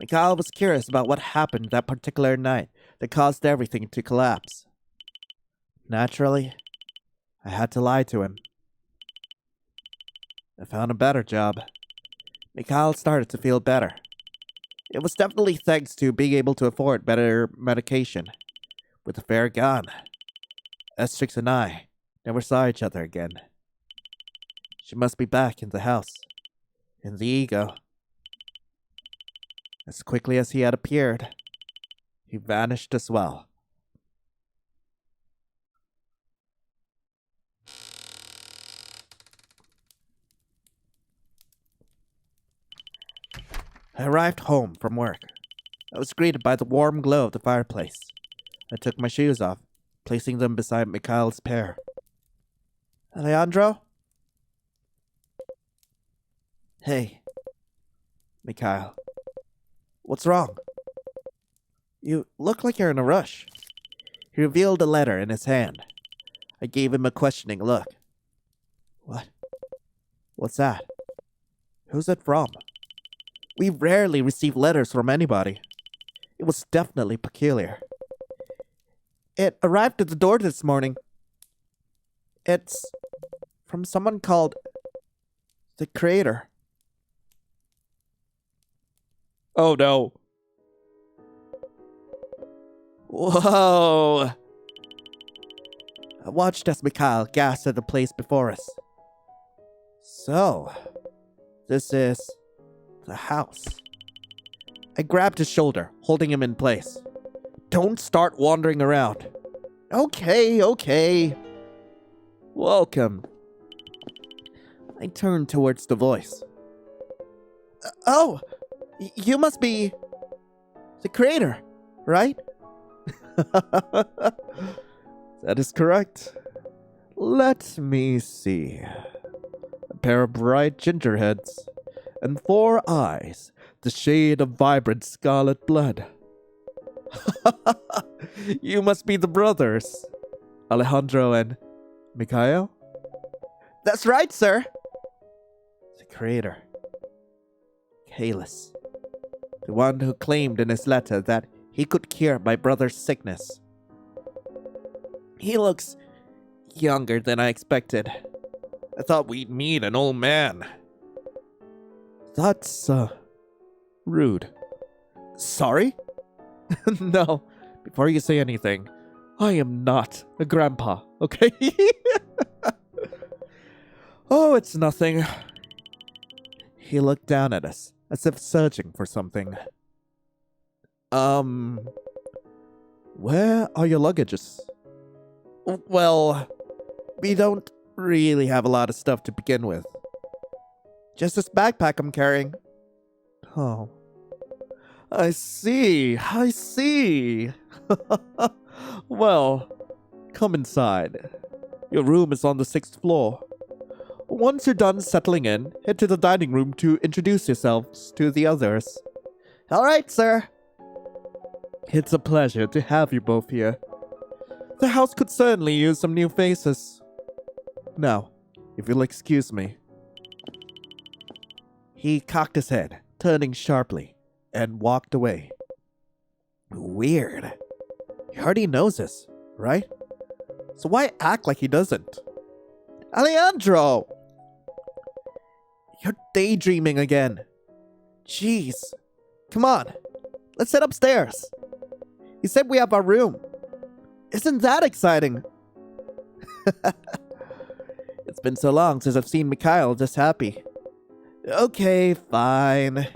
Mikhail was curious about what happened that particular night that caused everything to collapse. Naturally, I had to lie to him. I found a better job. Mikhail started to feel better. It was definitely thanks to being able to afford better medication. With the fair gone, Estrix and I never saw each other again. She must be back in the house, in the ego. As quickly as he had appeared, he vanished as well. I arrived home from work. I was greeted by the warm glow of the fireplace. I took my shoes off, placing them beside Mikhail's pair. Alejandro? Hey. Mikhail. What's wrong? You look like you're in a rush. He revealed a letter in his hand. I gave him a questioning look. What? What's that? Who's it from? We rarely receive letters from anybody. It was definitely peculiar. It arrived at the door this morning. It's from someone called the Creator. Oh no. Whoa! I watched as Mikhail gasped at the place before us. So, this is the house. I grabbed his shoulder, holding him in place. Don't start wandering around. Okay. Welcome. I turned towards the voice. Oh, you must be the Creator, right? That is correct. Let me see. A pair of bright ginger heads and 4 eyes, the shade of vibrant scarlet blood. You must be the brothers, Alejandro and Mikhail? That's right, sir. The Creator. Kalis. The one who claimed in his letter that he could cure my brother's sickness. He looks younger than I expected. I thought we'd meet an old man. That's, rude. Sorry? No, before you say anything, I am not a grandpa, okay? Oh, it's nothing. He looked down at us, as if searching for something. Where are your luggages? Well, we don't really have a lot of stuff to begin with. Just this backpack I'm carrying. Oh. I see. Well, come inside. Your room is on the 6th floor. Once you're done settling in, head to the dining room to introduce yourselves to the others. All right, sir. It's a pleasure to have you both here. The house could certainly use some new faces. Now, if you'll excuse me. He cocked his head, turning sharply, and walked away. Weird. He already knows this, right? So why act like he doesn't? Alejandro! You're daydreaming again. Jeez. Come on. Let's head upstairs. He said we have our room. Isn't that exciting? It's been so long since I've seen Mikhail this happy. Okay, fine.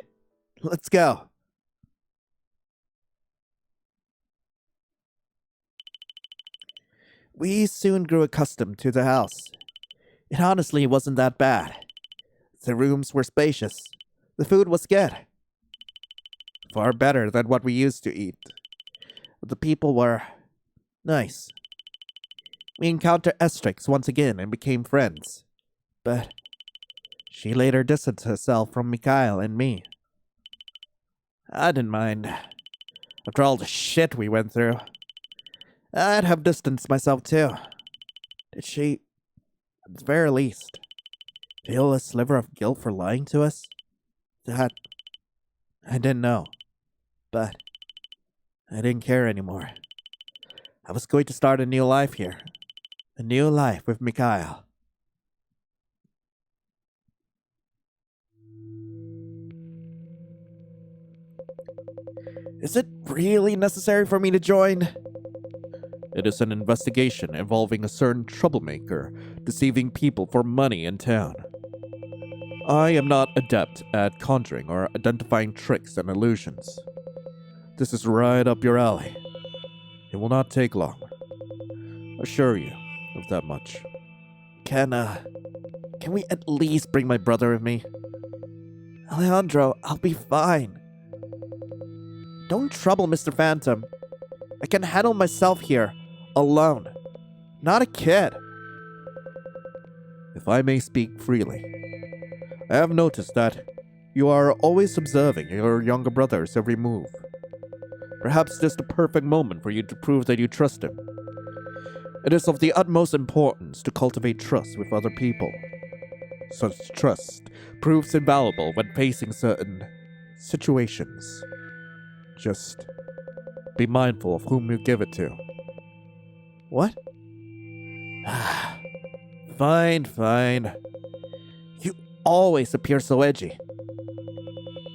Let's go. We soon grew accustomed to the house. It honestly wasn't that bad. The rooms were spacious. The food was good. Far better than what we used to eat. The people were nice. We encountered Estrix once again and became friends. But she later distanced herself from Mikhail and me. I didn't mind. After all the shit we went through, I'd have distanced myself too. Did she, at the very least, feel a sliver of guilt for lying to us? That I didn't know. But I didn't care anymore. I was going to start a new life here. A new life with Mikhail. Is it really necessary for me to join? It is an investigation involving a certain troublemaker deceiving people for money in town. I am not adept at conjuring or identifying tricks and illusions. This is right up your alley. It will not take long. Assure you of that much. Can we at least bring my brother with me? Alejandro, I'll be fine. Don't trouble Mr. Phantom. I can handle myself here, alone. Not a kid. If I may speak freely, I have noticed that you are always observing your younger brother's every move. Perhaps just the perfect moment for you to prove that you trust him. It is of the utmost importance to cultivate trust with other people. Such trust proves invaluable when facing certain situations. Just be mindful of whom you give it to. What? Fine. You always appear so edgy.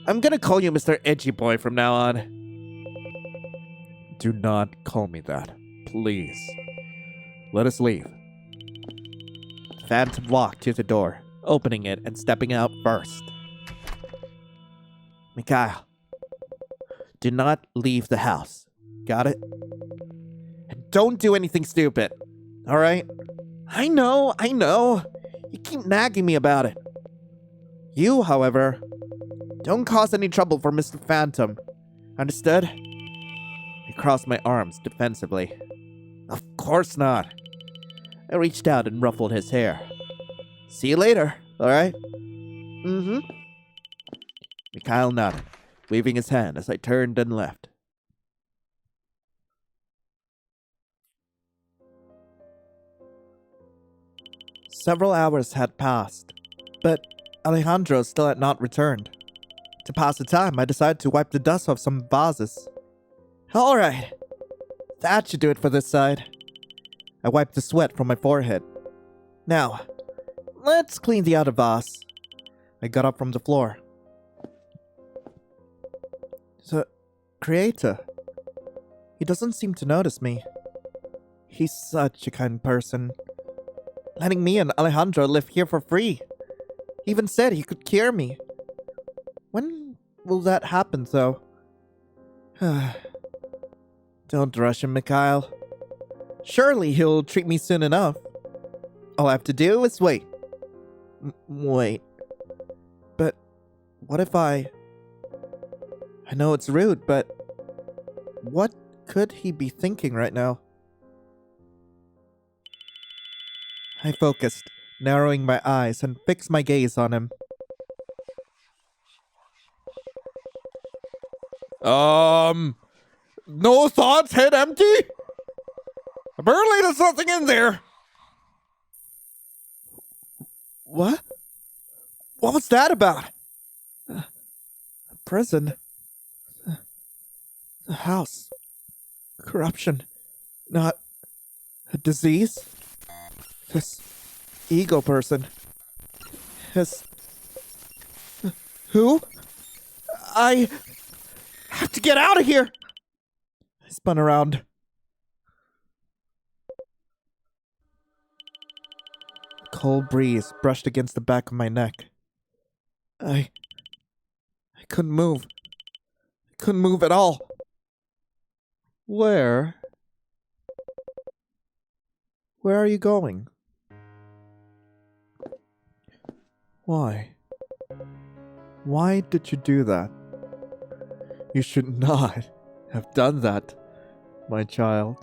I'm gonna call you Mr. Edgy Boy from now on. Do not call me that, please. Let us leave. Phantom walked to the door, opening it and stepping out first. Mikhail, do not leave the house. Got it? And don't do anything stupid. Alright? I know. You keep nagging me about it. You, however, don't cause any trouble for Mr. Phantom. Understood? I crossed my arms defensively. Of course not. I reached out and ruffled his hair. See you later, alright? Mm-hmm. Mikhail nodded, waving his hand as I turned and left. Several hours had passed, but Alejandro still had not returned. To pass the time, I decided to wipe the dust off some vases. Alright, that should do it for this side. I wiped the sweat from my forehead. Now, let's clean the other vase. I got up from the floor. The creator. He doesn't seem to notice me. He's such a kind person. Letting me and Alejandro live here for free. He even said he could cure me. When will that happen, though? Don't rush him, Mikhail. Surely he'll treat me soon enough. All I have to do is wait. Wait. But what if I know it's rude, but what could he be thinking right now? I focused, narrowing my eyes and fixed my gaze on him. No thoughts, head empty? Apparently there's something in there. What? What was that about? A prison. The house. Corruption. Not a disease. This ego person. His... Who? I have to get out of here! I spun around. A cold breeze brushed against the back of my neck. I couldn't move. I couldn't move at all. Where Where are you going? Why? Why did you do that? You should not have done that, my child.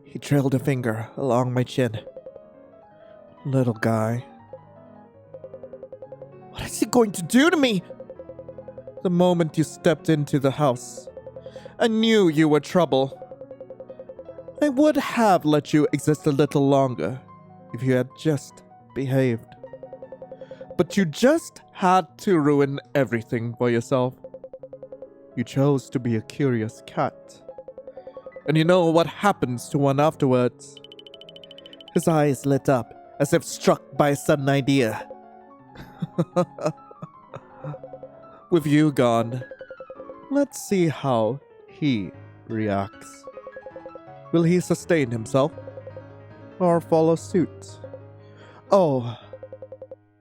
He trailed a finger along my chin. Little guy. What is he going to do to me? The moment you stepped into the house, I knew you were trouble. I would have let you exist a little longer if you had just behaved. But you just had to ruin everything for yourself. You chose to be a curious cat. And you know what happens to one afterwards? His eyes lit up as if struck by a sudden idea. With you gone, let's see how he reacts. Will he sustain himself or follow suit? Oh,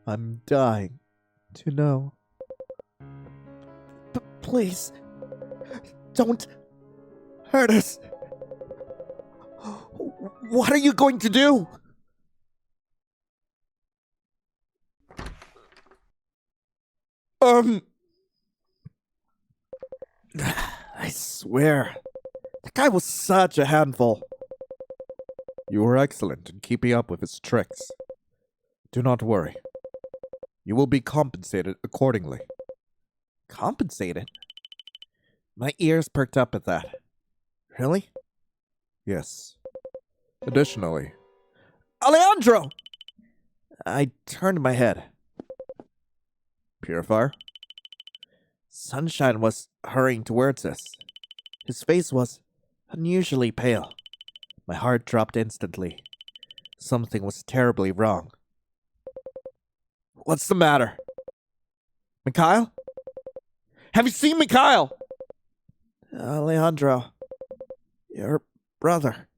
I'm dying to know. Please, don't hurt us. What are you going to do? I swear, that guy was such a handful. You were excellent in keeping up with his tricks. Do not worry. You will be compensated accordingly. Compensated? My ears perked up at that. Really? Yes. Additionally, Alejandro! I turned my head. Purifier? Sunshine was hurrying towards us. His face was unusually pale. My heart dropped instantly. Something was terribly wrong. What's the matter? Mikhail? Have you seen Mikhail? Alejandro, your brother.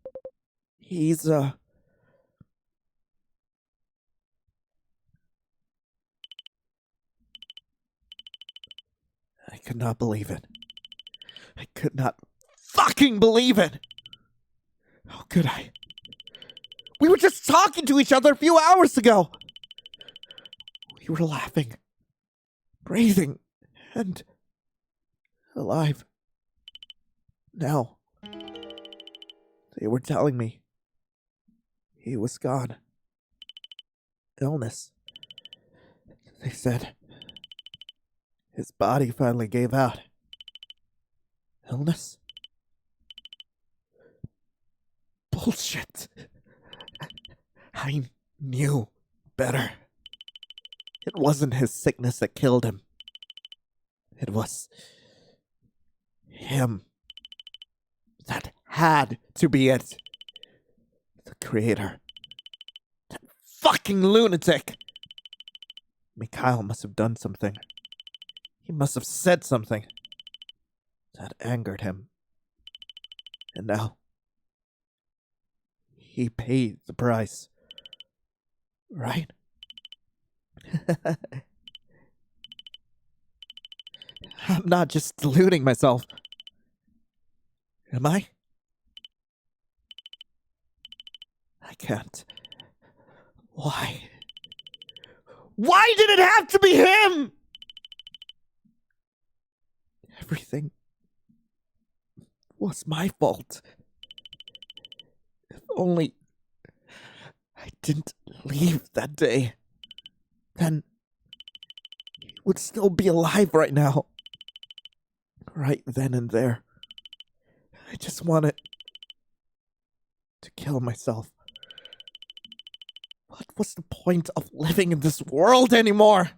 He's, I could not believe it. I could not fucking believe it! How could I? We were just talking to each other a few hours ago! We were laughing, breathing, and alive. Now, they were telling me he was gone. Illness. They said his body finally gave out. Illness? Bullshit. I knew better. It wasn't his sickness that killed him. It was him. That had to be it. The creator. That fucking lunatic. Mikhail must have done something. He must have said something that angered him. And now, he paid the price. Right? I'm not just deluding myself. Am I? I can't. Why? Why did it have to be him? Everything was my fault. If only I didn't leave that day, then he would still be alive right now. Right then and there. I just wanted to kill myself. What was the point of living in this world anymore?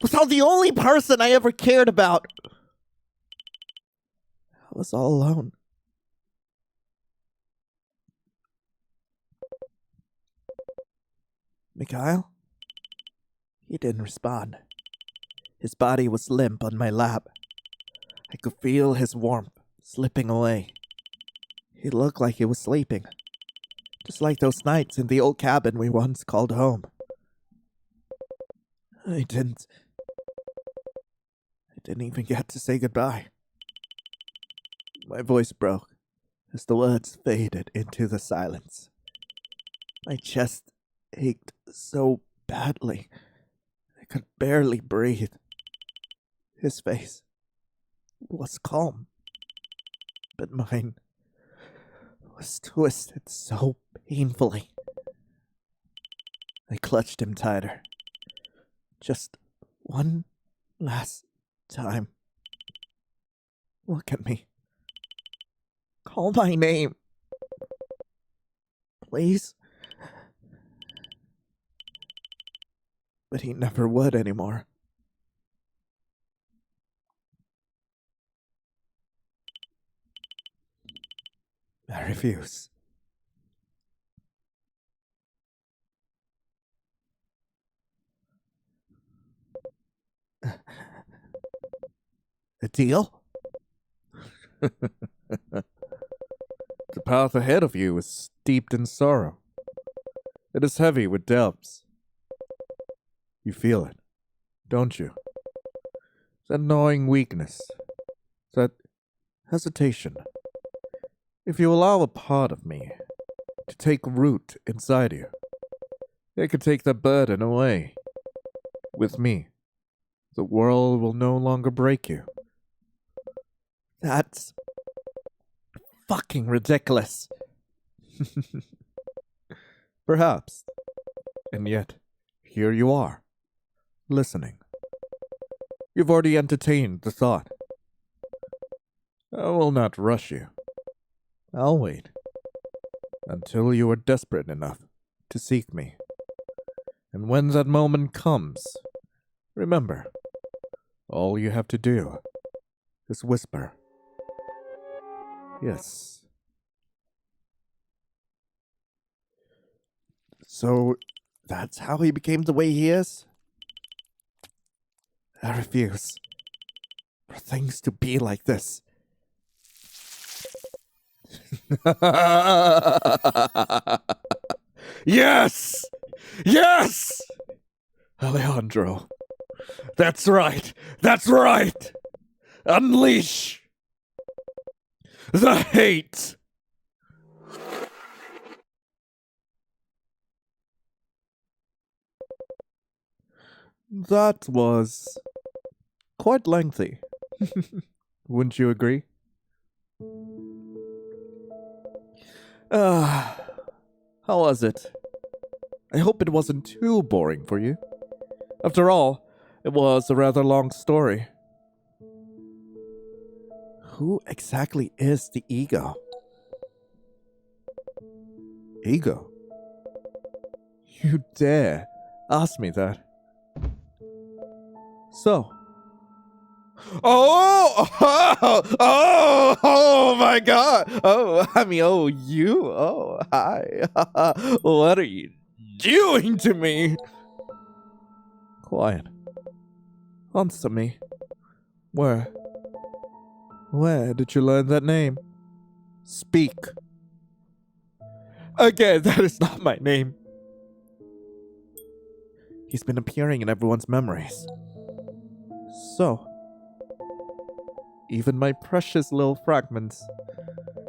Without the only person I ever cared about. I was all alone. Mikhail? He didn't respond. His body was limp on my lap. I could feel his warmth slipping away. He looked like he was sleeping. Just like those nights in the old cabin we once called home. I didn't even get to say goodbye. My voice broke As the words faded into the silence, my chest ached so badly I could barely breathe. His face was calm, but mine was twisted so painfully. I clutched him tighter. Just one last time. Look at me. Call my name. Please. But he never would anymore. I refuse. A deal? The path ahead of you is steeped in sorrow. It is heavy with depths. You feel it, don't you? That gnawing weakness, that hesitation. If you allow a part of me to take root inside you, it could take that burden away. With me, the world will no longer break you. That's fucking ridiculous. Perhaps. And yet, here you are, listening. You've already entertained the thought. I will not rush you. I'll wait until you are desperate enough to seek me. And when that moment comes, remember, all you have to do is whisper. Yes. So, that's how he became the way he is? I refuse for things to be like this. Yes! Yes! Alejandro. That's right. That's right. Unleash the hate. That was quite lengthy. Wouldn't you agree? How was it? I hope it wasn't too boring for you. After all, it was a rather long story. Who exactly is the ego? Ego? You dare ask me that? So. Oh my god. You? Oh, hi. What are you doing to me? Quiet. Answer me. Where did you learn that name? Speak. Again, that is not my name. He's been appearing in everyone's memories. So, even my precious little fragments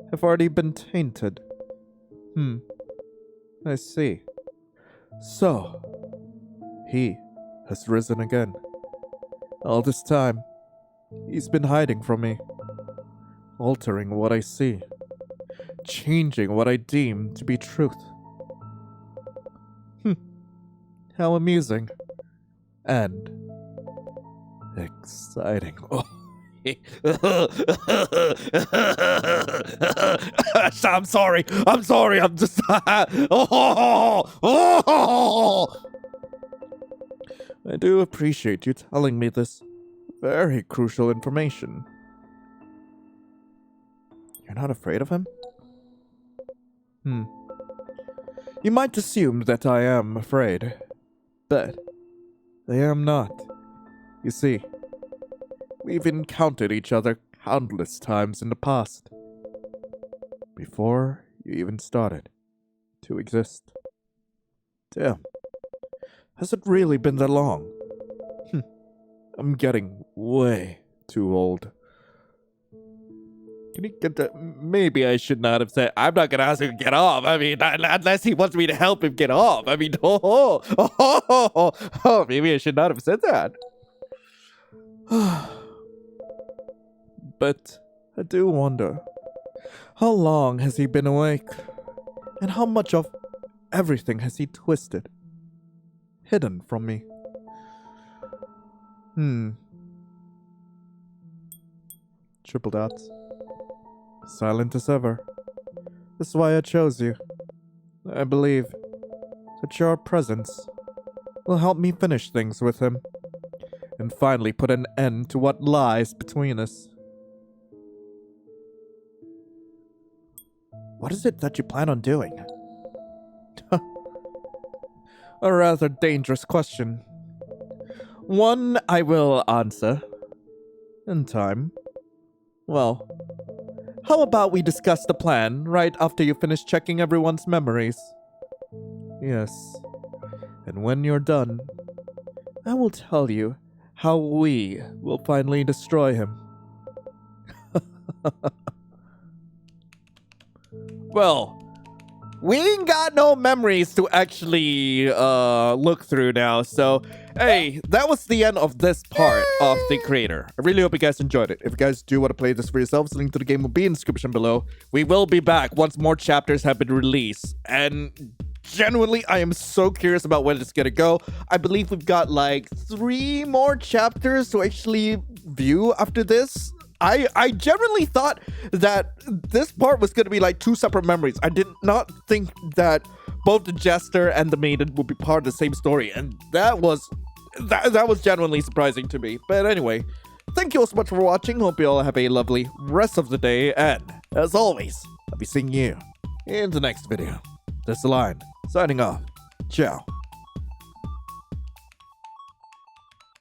have already been tainted. I see. So, he has risen again. All this time, he's been hiding from me, altering what I see, changing what I deem to be truth. How amusing. And exciting. I'm sorry. I'm just. I do appreciate you telling me this very crucial information. You're not afraid of him? You might assume that I am afraid, but I am not. You see, we've encountered each other countless times in the past. Before you even started to exist. Damn. Has it really been that long? I'm getting way too old. Can you get that? Maybe I should not have said. I'm not gonna ask him to get off. I mean, unless he wants me to help him get off. I mean, maybe I should not have said that. But I do wonder, how long has he been awake? And how much of everything has he twisted, hidden from me? Triple dots. Silent as ever. This is why I chose you. I believe that your presence will help me finish things with him and finally put an end to what lies between us. What is it that you plan on doing? A rather dangerous question. One I will answer in time. Well, how about we discuss the plan right after you finish checking everyone's memories? Yes. And when you're done, I will tell you how we will finally destroy him. Well, we ain't got no memories to actually look through now, so hey, that was the end of this part of the creator. I really hope you guys enjoyed it. If you guys do want to play this for yourselves, the link to the game will be in the description below. We will be back once more chapters have been released, and genuinely, I am so curious about where it's gonna go. I believe we've got like 3 more chapters to actually view after this. I generally thought that this part was going to be like 2 separate memories. I did not think that both the Jester and the Maiden would be part of the same story. And that was genuinely surprising to me. But anyway, thank you all so much for watching. Hope you all have a lovely rest of the day. And as always, I'll be seeing you in the next video. That's the line. Signing off. Ciao.